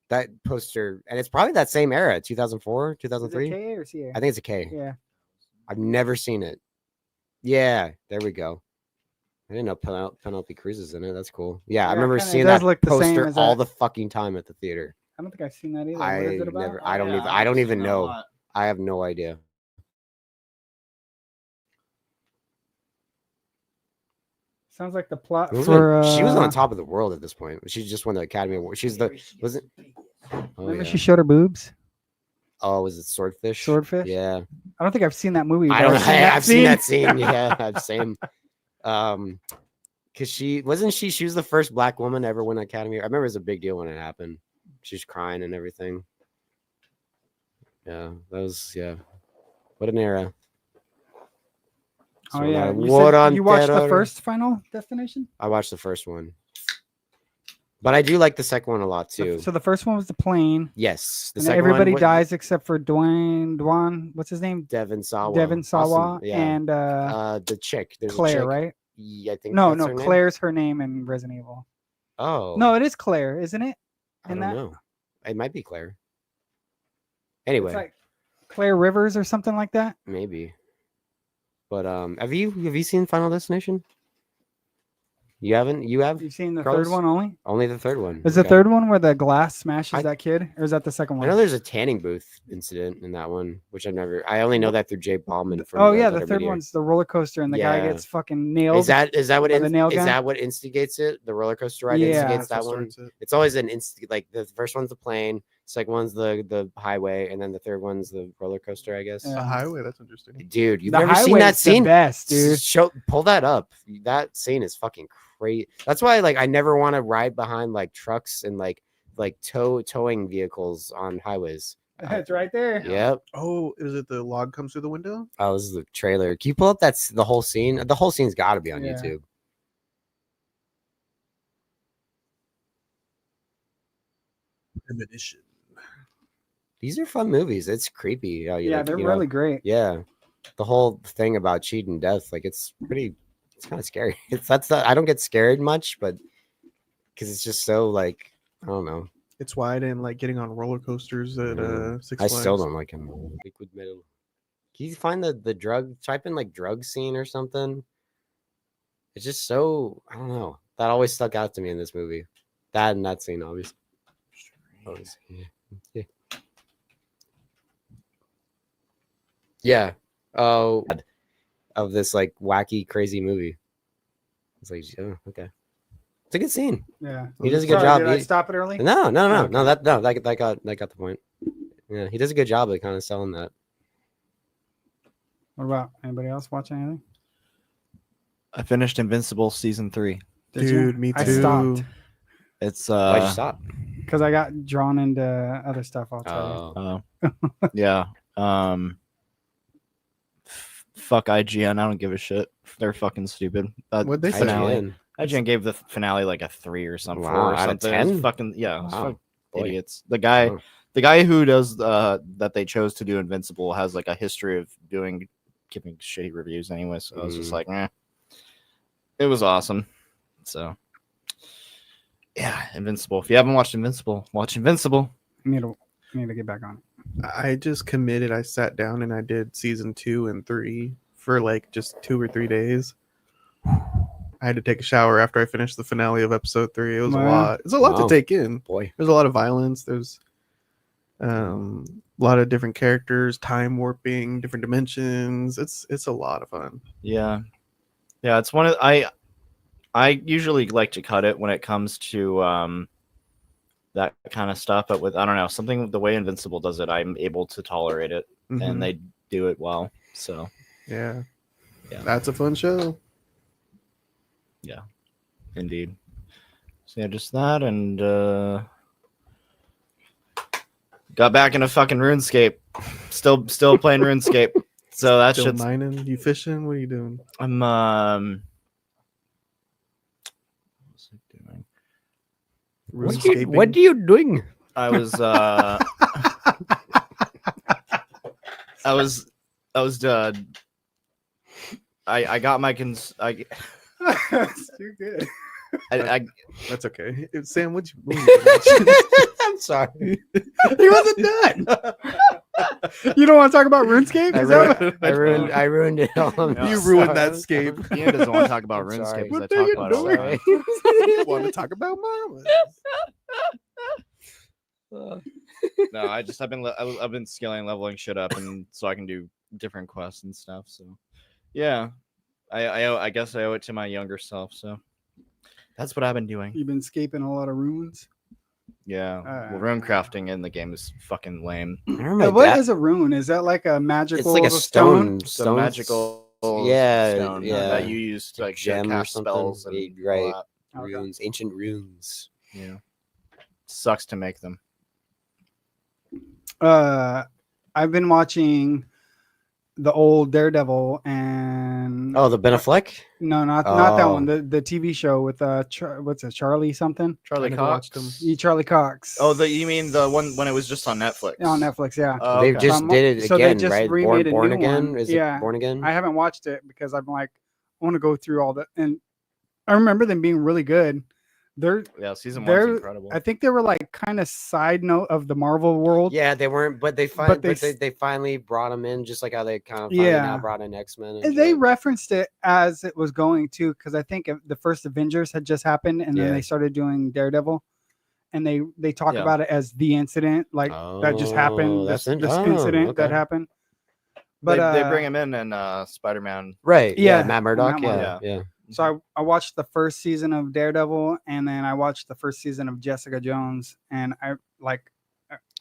that poster, and it's probably that same era, 2004, 2003. Is it K or CA? I think it's a K. Yeah. I've never seen it. Yeah, there we go. I didn't know Penelope Cruz is in it. That's cool. Yeah, I remember seeing that poster all the fucking time at the theater. I don't think I've seen that either. What is it about? I don't even know. I have no idea. Sounds like the plot she was on top of the world at this point. She just won the Academy Award. Remember she showed her boobs? Oh, was it Swordfish? Swordfish? Yeah. I don't think I've seen that movie. I've seen that scene. Yeah, same. Because she was the first Black woman to ever win an Academy. I remember it was a big deal when it happened. She's crying and everything. Yeah, that was what an era. Oh yeah, you watched the first Final Destination? I watched the first one, but I do like the second one a lot too. So the first one was the plane. Yes, the second everybody one, dies except for Dwan. What's his name? Devon Sawa. Awesome. Yeah. And the chick. There's Claire, a chick. right? Yeah, I think. No, Claire's her name in Resident Evil. Oh. No, it is Claire, isn't it? I don't know. It might be Claire. Anyway, it's like Claire Rivers or something like that. Maybe. But have you seen Final Destination? You haven't? You have? You've seen the Carlos? third one only? Only the third one. Is the third one where the glass smashes that kid, or is that the second one? I know there's a tanning booth incident in that one, which I only know that through Jay Ballman. From the third one's the roller coaster, and the guy gets fucking nailed. Is that what instigates it? The roller coaster ride instigates that one. It's always like the first one's the plane, second one's the highway, and then the third one's the roller coaster. I guess. The highway. That's interesting. Dude, you've never seen that scene? The best, dude. Pull that up. That scene is fucking crazy. That's why I never want to ride behind trucks and towing vehicles on highways. It's right there. Yep. Oh, is it the log comes through the window? Oh, this is the trailer. Can you pull up the whole scene? The whole scene's got to be on YouTube. Premonition. These are fun movies. It's creepy. They're really great. Yeah, the whole thing about cheating death, it's kind of scary. I don't get scared much, but because it's just so I don't know. It's why I didn't like getting on roller coasters at Six Flags. I still don't like them. Liquid metal. Can you find the drug? Type in drug scene or something. It's just so I don't know. That always stuck out to me in this movie. That and that scene, obviously. Yeah. Oh. Of this wacky, crazy movie. It's okay. It's a good scene. Yeah, he does a good job. Did I stop it early? No. That got the point. Yeah, he does a good job of kind of selling that. What about anybody else watching anything? I finished Invincible season 3. Dude, me too. I stopped. It's Why'd you stop? Because I got drawn into other stuff. I'll tell you. Yeah. Fuck IGN. I don't give a shit. They're fucking stupid. What'd they say? IGN gave the finale a 3 or something. Wow, 4 or something. out of 10? Fucking Wow. Idiots. The guy who does that they chose to do Invincible has a history of giving shitty reviews anyway. So I was just it was awesome. So yeah, Invincible. If you haven't watched Invincible, watch Invincible. I need to get back on it. I just committed. I sat down and I did season 2 and 3 for just 2 or 3 days. I had to take a shower after I finished the finale of episode 3. It was a lot. It's a lot to take in. Boy, there's a lot of violence. There's a lot of different characters, time warping, different dimensions. It's a lot of fun. Yeah. It's one of I usually like to cut it when it comes to that kind of stuff, but with I don't know, something the way Invincible does it, I'm able to tolerate it, and they do it well. So yeah, that's a fun show. Yeah, indeed. So yeah, just that, and got back into fucking RuneScape. Still playing RuneScape. So that's still mining. You fishing? What are you doing? I'm What are you doing? I was That was I got my That's too good. That's okay. Sam, what you? I'm sorry. He wasn't done. You don't want to talk about RuneScape? I ruined it all. You ruined that scape. Ian doesn't want to talk about I'm RuneScape sorry. because I What talk are you about it all the doing? time. Want to talk about Mama? No, I've been scaling, leveling shit up, and so I can do different quests and stuff. So, yeah, I guess I owe it to my younger self. So, that's what I've been doing. You've been scaping a lot of runes. Yeah, well, rune crafting in the game is fucking lame. What is a rune? Is that like a magical? It's like a stone. It's a magical stone that you use to like gem or cast something. spells and Right. all that. Runes, ancient runes. Yeah, sucks to make them. I've been watching the old Daredevil and the Ben Affleck. No, not that one. The TV show with what's it, Charlie something? Charlie Cox. Charlie Cox. Oh, you mean the one when it was just on Netflix? On Netflix, yeah. They just did it again, right? Remade Born a new Again. one. Is it Born Again? I haven't watched it because I'm like, I want to go through all the, and I remember them being really good. Season 1's incredible. I think they were like kind of side note of the Marvel world. Yeah, they weren't, but they finally brought them in, just like how they kind of finally now brought in X-Men. And they referenced it as it was going to, because I think the first Avengers had just happened, and then they started doing Daredevil, and they talk about it as the incident, like that just happened. This incident that happened. But they bring him in Spider-Man. Right. Yeah, Matt Murdock. Matt Yeah. So I watched the first season of Daredevil, and then I watched the first season of Jessica Jones, and I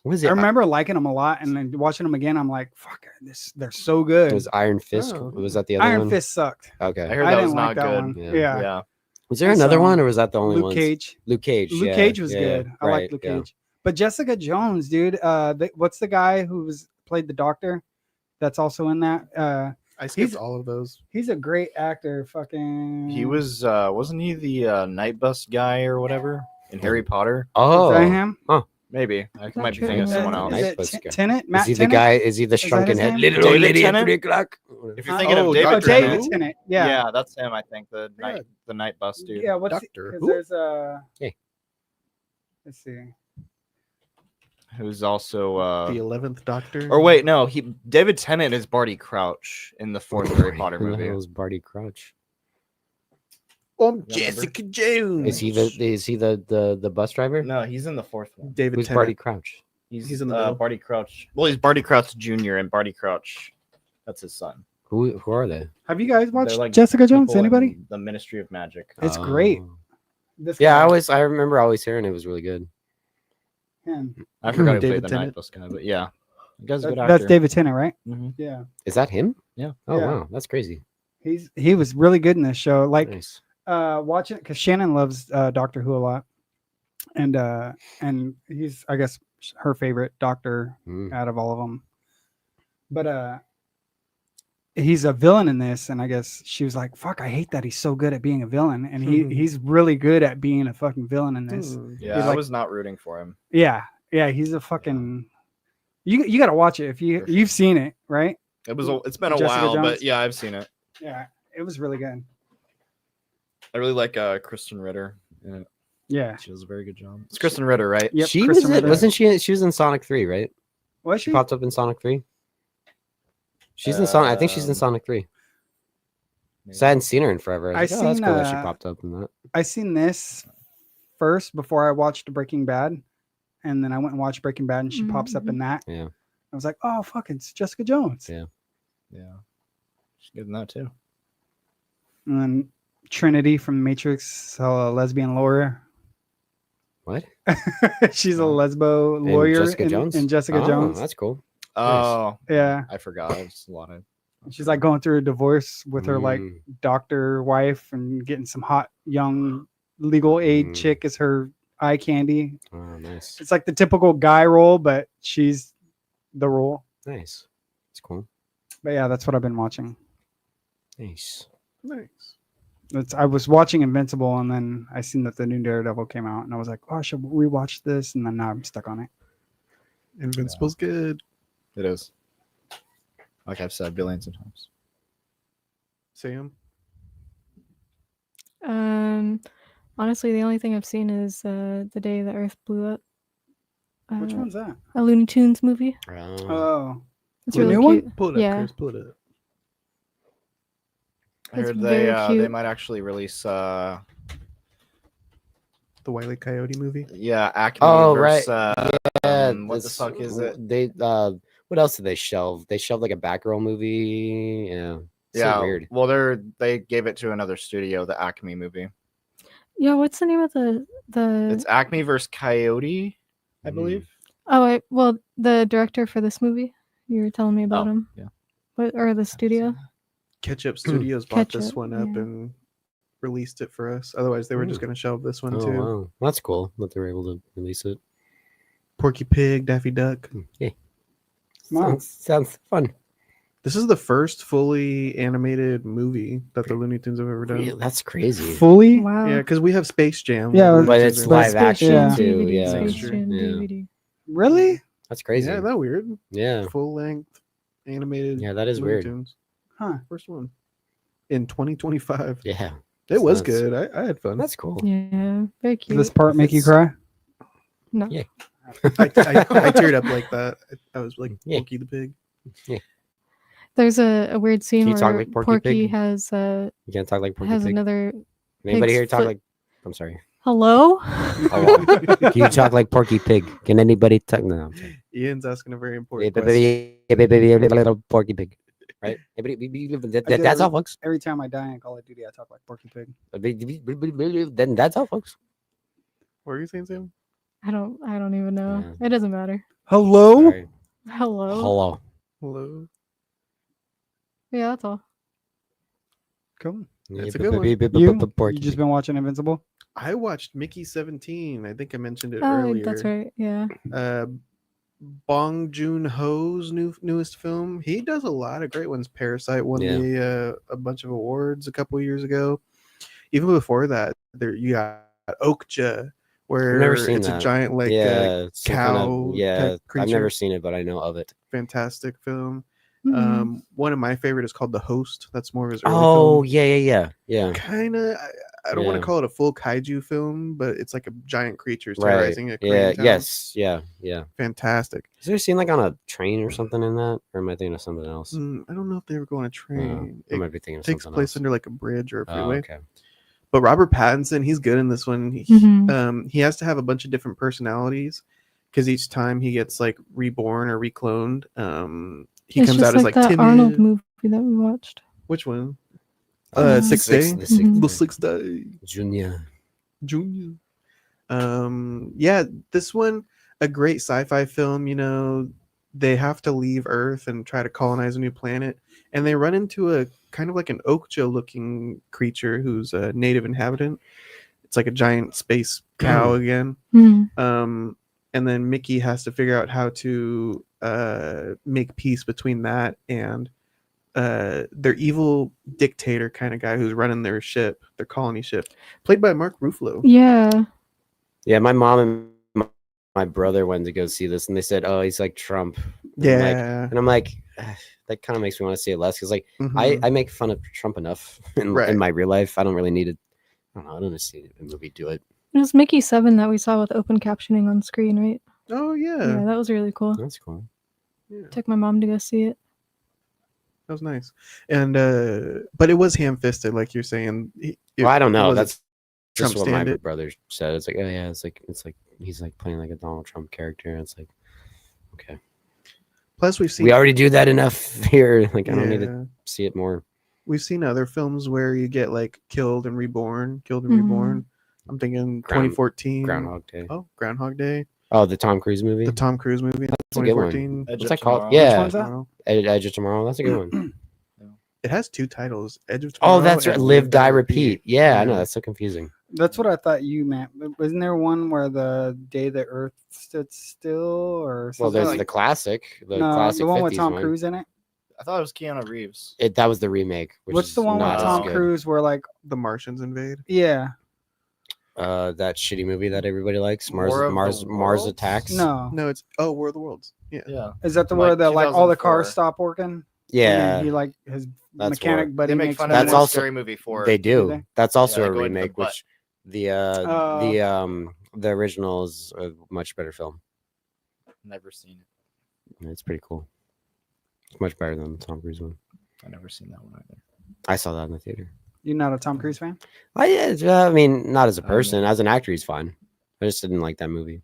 remember liking them a lot, and then watching them again, I'm like, "Fuck, they're so good." It was Iron Fist. Was that the other one? Iron Fist sucked. Okay, I heard that was not good. One. Yeah. Was there another one, or was that the only one? Luke Cage. Luke Cage. Luke Cage was good. I like Luke Cage. But Jessica Jones, dude. What's the guy who played the Doctor? That's also in that. I skipped all of those. He's a great actor. Fucking. He was, wasn't he the night bus guy or whatever in Harry Potter? Oh, is that him? Huh. Maybe I might be thinking of someone else. Tennant? Matt is he Tennant? the guy? Is he the shrunken head? Little old lady at 3 o'clock. If you're thinking of David Tennant, Tennant, yeah, that's him. I think the night bus dude. Yeah, what's Doctor? There's a. Let's see. Who's also The 11th Doctor. Or wait, no, David Tennant is Barty Crouch in the fourth Harry Potter Who the movie. hell is Barty Crouch? Jessica Jones. Is he the bus driver? No, he's in the fourth one. David Who's Tennant. Barty Crouch? He's in the middle. Barty Crouch. Well, he's Barty Crouch Jr. and Barty Crouch. That's his son. Who are they? Have you guys watched They're like Jessica Jones? people Anybody? in the Ministry of Magic. It's great. This Yeah, guy, I remember always hearing it was really good. him. I forgot who David played the Tennant. night bus guy, but yeah, the guy's a good actor. That's David Tennant, right? Mhm. Yeah. Is that him? Yeah. Oh Yeah. wow, that's crazy. He was really good in this show. Like Nice. watching, because Shannon loves Doctor Who a lot, and he's, I guess, her favorite Doctor out of all of them. But he's a villain in this, and I guess she was like, "Fuck, I hate that he's so good at being a villain," and he's really good at being a fucking villain in this. Yeah, He's I like- was not rooting for him. Yeah, he's a fucking. You got to watch it if you've seen it, right? It's been a Jessica while, Jones? but yeah, I've seen it. Yeah, it was really good. I really like Kristen Ritter. Yeah, she does a very good job. It's Kristen Ritter, right? Yep, She Kristen was Ritter. wasn't she? She was in Sonic 3, right? Was She she? popped up in Sonic 3. She's in Sonic. I think she's in Sonic 3. So I hadn't seen her in forever. I was like, that's cool that she popped up in that. I seen this first before I watched Breaking Bad, and then I went and watched Breaking Bad, and she pops up in that. Yeah. I was like, oh fuck, it's Jessica Jones. Yeah. She's good in that too. And then Trinity from Matrix, a lesbian lawyer. What? She's a lesbo lawyer Jessica Jones? in Jessica Oh, Jones. that's cool. Oh, Yeah. I forgot. It's a lot of. She's like going through a divorce with her like doctor wife and getting some hot young legal aid chick as her eye candy. Oh, nice. It's like the typical guy role, but she's the role. Nice. It's cool. But yeah, that's what I've been watching. Nice. I was watching Invincible, and then I seen that the new Daredevil came out, and I was like, oh, I should rewatch this, and then now I'm stuck on it. Invincible's good. It is. like I've said billions of times. Sam? Honestly, the only thing I've seen is the day the Earth blew up. Which one's that? A Looney Tunes movie. Oh, It's the really new cute. one? Pull it up, Yeah. Chris. Pull it up. I It's heard very they cute. might actually release The Wile E. Coyote movie. yeah, Acme Oh versus yeah, what the fuck is it? They what else did they shelve? They shelved like a Batgirl movie. Yeah, Yeah, so weird. well they gave it to another studio, the Acme movie. Yeah, what's the name of the It's Acme versus Coyote, I believe. well, the director for this movie. You were telling me about him. Yeah. What, or the studio? Ketchup Studios bought this Ketchup, one up yeah. and released it for us. Otherwise, they were just going to shelve this one Oh too. wow, that's cool that they were able to release it. Porky Pig, Daffy Duck. Yeah, Wow. sounds fun. This is the first fully animated movie that the Looney Tunes have ever done. Really? That's crazy. Fully? Wow. Yeah, because we have Space Jam. Yeah, the Looney But Tunes it's are live Space action Jam too. DVD, Yeah, Space true. Jam Yeah. DVD. Really? That's crazy. Yeah, isn't that weird? Yeah, Full length animated. Yeah, that is Looney weird. Tunes. Huh. First one in 2025. yeah. It was That's- good. I had fun. That's cool. Yeah, very Does cute. this part make you cry? No. Yeah. I teared up like that. I was like Yeah. Porky the Pig. There's a weird scene Can you where talk like Porky Pig? has You can't talk like Porky has Pig. another. Anybody pig's here talk foot- like? I'm sorry. Hello. Oh, wow. Can you talk like Porky Pig? Can anybody talk? No, I'm sorry. Ian's asking a very Yeah, important question. little Porky Pig, right? That's all, folks. Every time I die in Call of Duty, I talk like Porky Pig. Then that's all, folks. What were you saying, Sam? I don't even know. Yeah. It doesn't matter. Hello? Sorry. Hello. Hello. Hello. Yeah, that's all. Cool. That's a good one. You just been watching Invincible? I watched Mickey 17. I think I mentioned it Oh, earlier. that's right. Yeah. Bong Joon-ho's newest film. He does a lot of great ones. Parasite won a bunch of awards a couple years ago. Even before that, there you got Okja, where I've never seen it's that. a giant like some kind of- cow. yeah, type creature. I've never seen it, but I know of it. Fantastic film. Mhm. One of my favorite is called The Host. That's more of his early Oh film. yeah. Kind of. I don't want Yeah. to call it a full kaiju film, but it's like a giant creature Right. terrorizing a Yeah. Korean town. Yes. Yeah. Yeah. Fantastic. Is there a scene like on a train or something in that, or am I thinking of something else? I don't know if they were going on a train. I might be thinking of Takes something place else. under like a bridge or a Oh, freeway. okay. But Robert Pattinson, he's good in this one. Mhm. He has to have a bunch of different personalities because each time he gets like reborn or recloned, he It's comes just out as like that timid. Arnold movie that we watched. Which one? The Sixth Day. The Sixth Mhm. The Sixth Day. Junior. Junior. Yeah, this one, a great sci-fi film. You know, they have to leave Earth and try to colonize a new planet, and they run into a kind of like an Okja-looking creature who's a native inhabitant. It's like a giant space cow again. Mhm. And then Mickey has to figure out how to make peace between that and their evil dictator kind of guy who's running their ship, their colony ship, played by Mark Ruffalo. Yeah. Yeah, my mom and my brother went to go see this, and they said, "Oh, he's like Trump." And I'm like, that kind of makes me want to see it less because, like, Mhm. I make fun of Trump enough in my real life. I don't really need it. I don't know. I don't need to see a movie do it. It was Mickey 7 that we saw with open captioning on screen, right? Oh Yeah, yeah, that was really cool. That's cool. Yeah. Took my mom to go see it. That was nice. And but it was ham-fisted, like you're saying. Well, I don't know. Was it That's Trump just what my stand-it? brother said. It's like, oh yeah, it's like he's like playing like a Donald Trump character. And it's like, okay. Plus, we've seen We already do that enough here. Like, I don't need Yeah. to see it more. We've seen other films where you get like killed and reborn. Mhm. Reborn. I'm thinking 2014. Groundhog Day. Oh, Groundhog Day. Oh, the Tom Cruise movie. The Tom Cruise movie. That's a good one. 2014. Edge What's of that called? Tomorrow. Yeah, one's that? Tomorrow. Edge of Tomorrow. That's a good one. It has two titles: Edge of Tomorrow. Oh, that's right. and Live, Die, Repeat. Yeah, I know. That's so confusing. That's what I thought you meant. But wasn't there one where the day the Earth stood still, or something? Well, there's like the classic, the no, classic the one with 50s Tom one. Cruise in it. I thought it was Keanu Reeves. That was the remake. Which What's is the one with not as Tom good. Cruise where like The Martians invade. yeah That shitty movie that everybody likes, Mars War of the Mars Worlds? Attacks. no No, it's War of the Worlds. Yeah. Yeah. is that the Like where the like all the cars 2004. stop working? Yeah, he like his That's mechanic war. buddy They make makes fun one of That's the with- also Scary Movie 4. They do. they? That's also they a go into the remake, butt. which the Oh. the original is a much better film. Never seen it. It's pretty cool. It's much better than the Tom Cruise one. I never seen that one either. I saw that in the theater. You're not a Tom Cruise fan? I mean, not as a I person. mean- As an actor, he's fine. I just didn't like that movie.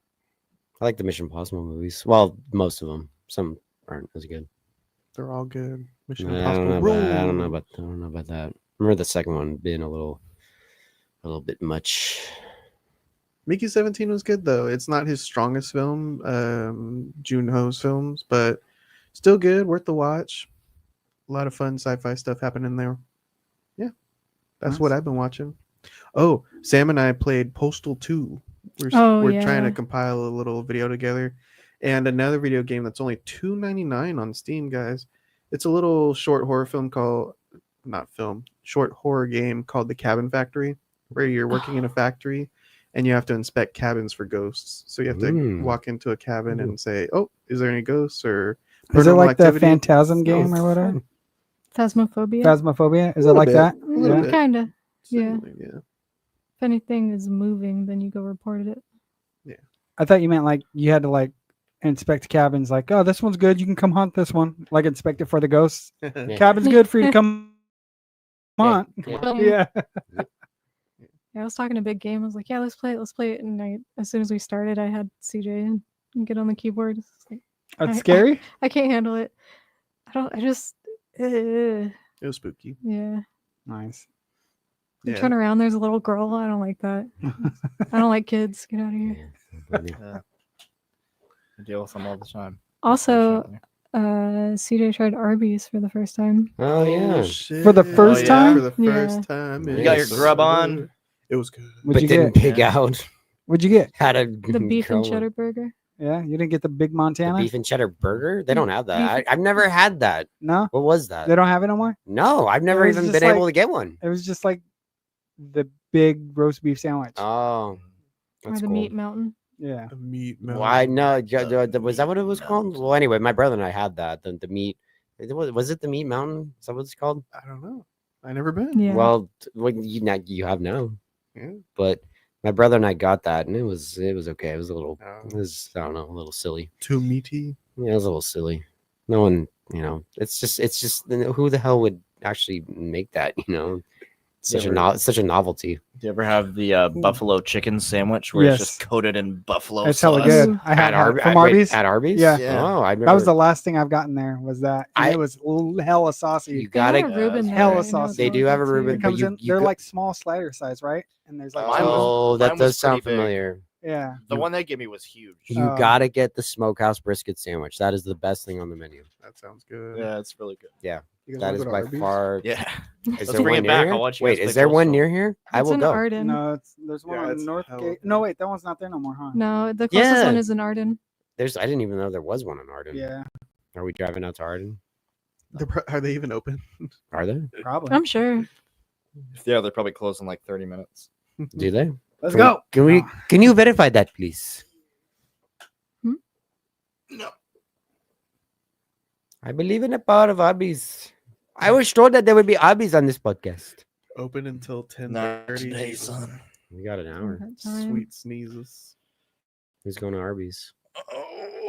I like the Mission Impossible movies. Well, most of them. Some aren't as good. They're all good. Mission I Impossible. don't know rules. about that. I remember the second one being a little bit much. Mickey 17 was good though. It's not his strongest film, Junho's films, but still good, worth the watch. A lot of fun sci-fi stuff happening there. Yeah, that's what Nice. I've been watching. Oh, Sam and I played Postal 2. We're trying yeah. to compile a little video together, and another video game that's only $2.99 on Steam, guys. It's a little short horror film called short horror game called The Cabin Factory, where you're working in a factory and you have to inspect cabins for ghosts. So you have to walk into a cabin and say, "Oh, is there any ghosts?" or Is it paranormal like the activity. Phantasm game or whatever? fun. Phasmophobia. Phasmophobia? Is it Little like bit. that? A little Yeah. bit. Kind of. Yeah. Similar, yeah. If anything is moving, then you go report it. I thought you meant like you had to like inspect cabins. Like, oh, this one's good. You can come hunt this one. Like inspect it for the ghosts. Cabin's good for you to come hunt. Yeah. Yeah. Yeah, I was talking a big game. I was like, yeah, let's play it. And as soon as we started, I had CJ and get on the keyboard. It's like, That's scary. I can't handle it. It was spooky. Yeah. Nice. You Yeah. turn around, there's a little girl. I don't like that. I don't like kids. Get out of here. Yeah. I deal with them all the time. Also, unfortunately. CJ tried Arby's for the first time. Oh yeah. For the first time? For the Yeah. first time. You got your it's grub so on? good. It was good. What'd But you didn't get? pig out. What'd you get? Had a The beef and go- cheddar burger. Yeah, you didn't get the big the Montana? beef and cheddar burger. They don't have that. Beef- I've never had that. No, What was that? they don't have it no more. No, I've never was even just been able like- to get one. It was just like the big roast beef sandwich. Oh, Or that's the cool. meat mountain. Yeah. A meat Why mountain. no? Was that what it was called? Well, anyway, my brother and I had that. The meat. Was it the meat mountain? Is that what it's called? I don't know. I never been. Yeah. Well, you have now. Yeah. But my brother and I got that, and it was okay. It was a little. Oh. It was, I don't know, a little silly. Too meaty. Yeah, it was a little silly. No one, it's just who the hell would actually make that? Such a novelty. Do you ever have the buffalo chicken sandwich where Yes. it's just coated in buffalo It's sauce? hella good. I had from Arby's. At Arby's. Yeah. Oh, I That was the last thing I've gotten there. Was that? And it was hella saucy. You gotta. They have a Reuben there, hella I know saucy. it's They really do have a good too. Reuben, It but comes in. They're like small slider size, right? And there's like. Mine was- Oh, that mine was does sound pretty big. familiar. Yeah. The one they gave me was huge. You gotta get the smokehouse brisket sandwich. That is the best thing on the menu. That sounds good. Yeah, it's really good. Yeah, You guys that wanna is go to by Arby's? far. Yeah. Is Let's there bring one it near back. here? I'll watch you Wait, guys is play there one Coastal. near here? I It's will in go. Arden. No, there's one Yeah, on it's North hella Gate. good. No, wait, that one's not there no more, huh? No, the closest one Yeah. is in Arden. I didn't even know there was one in Arden. Yeah, Are we driving out to Arden? Are they even open? Are they? probably. I'm sure. Yeah, they're probably closed in like 30 minutes. Do they? Let's go. Can you verify that, please? No. I believe in the power of Arby's. I was told that there would be Arby's on this podcast. Open until Not 10:30. today, son. We got an hour. That time. Sweet sneezes. Who's going to Arby's?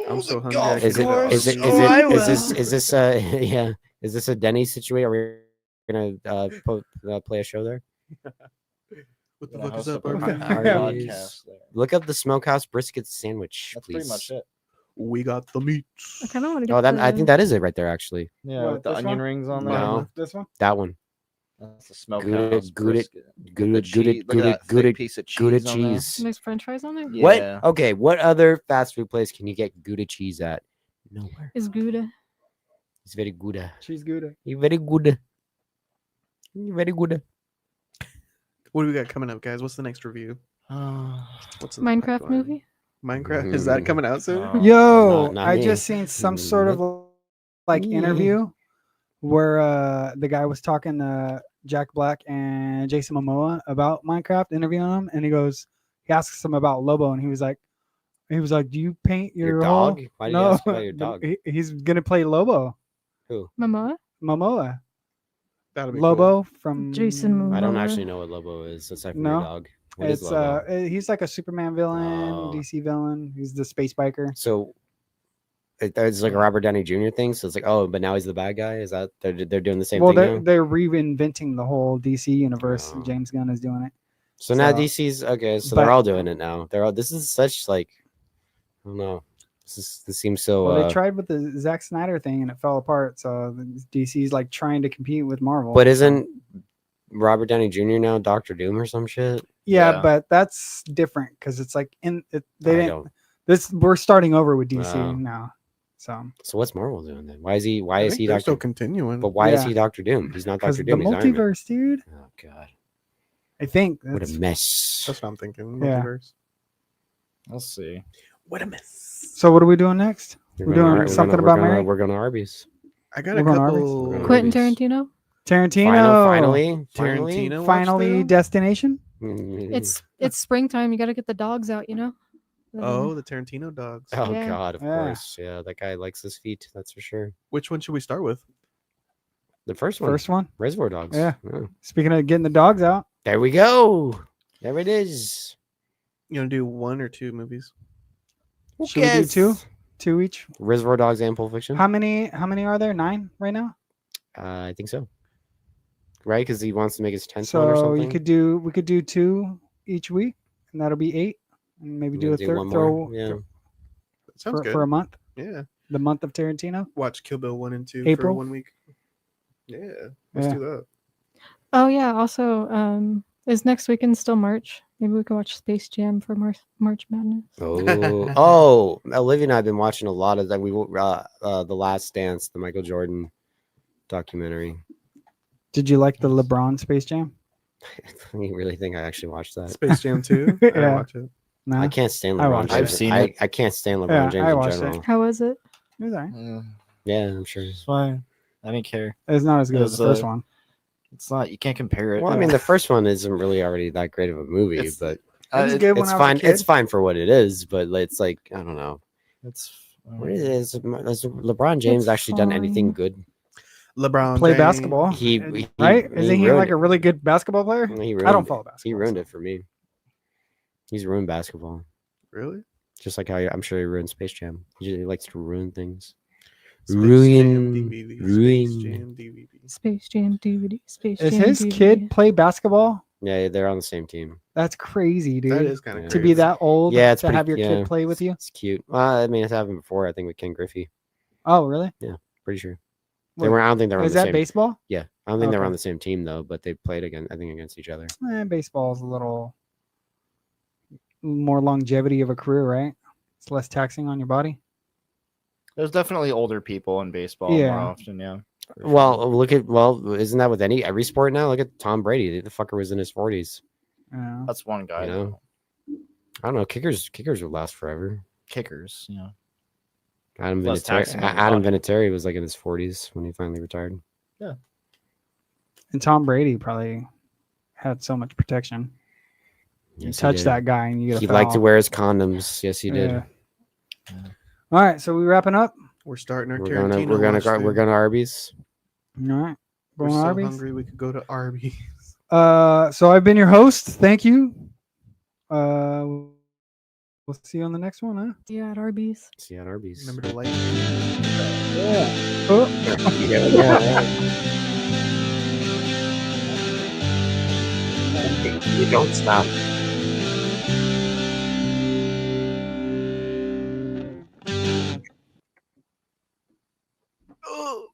I'm so hungry. I Is could it? go to Is it? Arby's. Is this? Yeah. Is this a Denny's situation? Are we gonna play a show there? What the Gonna fuck is host up, a Arby's? Arby's. podcast there. Look up the smokehouse brisket sandwich, That's please. pretty much it. We got the meats. I kind of want to get Oh, that I the- think that is it right there. Actually, Yeah, What, with the this onion one? rings on No. there. This one? that one. That's the smokehouse Good brisket. good, The good, cheese- look at that thick good, piece of cheese good on there. cheese. There's French fries on there. Yeah. What? Okay, what other fast food place can you get Gouda cheese at? Nowhere. Is Gouda. It's very good. Cheese Gouda. It's very good. Very good. What do we got coming up, guys? What's the next review? What's in the Minecraft pipeline? movie. Minecraft is that coming out soon? Oh. Yo, not I me. just seen some sort of like interview where the guy was talking to Jack Black and Jason Momoa about Minecraft, interviewing him, and he asks him about Lobo, and he was like, do you paint your Your whole-" dog? Why did you No, ask about your dog? he's gonna play Lobo. Who? Momoa. Momoa. That'll be Lobo cool. from Jason I don't Momoa. actually know what Lobo is. Aside from No? your dog, what is It's Lobo? he's like a Superman villain, Oh. DC villain. He's the space biker. So it's like a Robert Downey Jr. thing. So it's like, oh, but now he's the bad guy. Is that they're doing the same Well, thing now? they're reinventing the whole DC universe. Oh. James Gunn is doing it. So now DC's okay. So but- they're all doing it now. They're all. This is such like, I don't know. This seems so. Well, they tried with the Zack Snyder thing and it fell apart. So DC's like trying to compete with Marvel. But isn't Robert Downey Jr. now Doctor Doom or some shit? Yeah, but that's different because it's like they didn't. don't- We're starting over with DC Oh. now. So what's Marvel doing then? Why is he? Why I is think he they're Doctor? still continuing. But why is Yeah. he Doctor Doom? He's not because Doctor the Doom. He's Iron Man. multiverse, dude. Oh god, I think what a that's mess. That's what I'm thinking. Yeah. Multiverse. We'll see. What a mess. So what are we doing next? We're We're going doing to- something we're about gonna- Mary. We're going to Arby's. I got We're a going to Arby's? couple. We're going to Quentin Arby's. Tarantino. Tarantino. Finally. Tarantino watched Finally, them? destination. It's springtime. You got to get the dogs out. Oh, the Tarantino dogs. Oh Yeah. god, of Yeah. course. Yeah, that guy likes his feet. That's for sure. Which one should we start with? The first one. First one. Reservoir Dogs. Yeah. Speaking of getting the dogs out, There we go. There it is. You gonna do one or two movies? Who should we do cares? two each? Reservoir Dogs and Pulp Fiction. How many are there? 9 right now. I think so. Right, because he wants to make his 10th one or So something. we could do 2 each week, and that'll be 8. And maybe do a third one throw more. Yeah. That sounds good. for a month. Yeah. The month of Tarantino. Watch Kill Bill 1 and 2 for April? 1 week. Yeah. Let's do that. Oh yeah. Also, is next weekend still March? Maybe we could watch Space Jam for March Madness. Oh, Olivia and I have been watching a lot of that. The Last Dance, the Michael Jordan documentary. Did you like the LeBron Space Jam? You really think I actually watched that? Space Jam 2? I Yeah. didn't watch it. No, I can't stand I LeBron watched James. I've seen it. I can't stand LeBron Yeah, James I in watched it. general. How was it? It was alright. Yeah, I'm sure. It's fine. I didn't care. It's not as good It as the was, first one. It's not. You can't compare it. Well, I mean, the first one isn't really already that great of a movie, It's- but It was good when it's I was a fine. kid. It's fine for what it is, but it's like I don't know. It's What is has LeBron James It's actually done anything fine. good? LeBron Play James. basketball. Right? Isn't he ruined like a really good basketball player? He I don't ruined follow it. basketball. He ruined so- it for me. He's ruined basketball, Really? just like how I'm sure he ruined Space Jam. He likes to ruin things. Space Ruin, Jam DVD, ruin. Space Jam DVD. Space Jam DVD. Space Is Jam his DVD. kid play basketball? Yeah, they're on the same team. That's crazy, dude. That is kind of Yeah. To be that old, Yeah, it's to pretty- have your yeah. kid play with you. It's cute. Well, I mean, it's happened before. I think with Ken Griffey. Oh, really? Pretty sure. What- They were. I don't think they were on Is the that same. baseball? Yeah, I don't think they were Okay. on the same team though, but they played against. I think against each other. Baseball is a little more longevity of a career, right? It's less taxing on your body. There's definitely older people in baseball Yeah. more often. Yeah. for Well, sure. look at isn't that with every sport now? Look at Tom Brady. The fucker was in his 40s. Yeah. That's one guy. You know? I don't know. Kickers will last forever. Kickers. You know. Adam Less Vinatieri. taxing on your Adam body. Vinatieri was like in his 40s when he finally retired. And Tom Brady probably had so much protection. You Yes, he touch did. that guy and you get a He foul. liked to wear his condoms. Yes, he did. Yeah. All right, so we wrapping up. We're starting our We're Tarantino. gonna watch we're thing. gonna Arby's. All right, We're going so to Arby's. hungry we could go to Arby's. So I've been your host. Thank you. We'll see you on the next one, huh? Yeah, at Arby's. See you at Arby's. Remember to like. Yeah. Oh. You don't stop. Oh.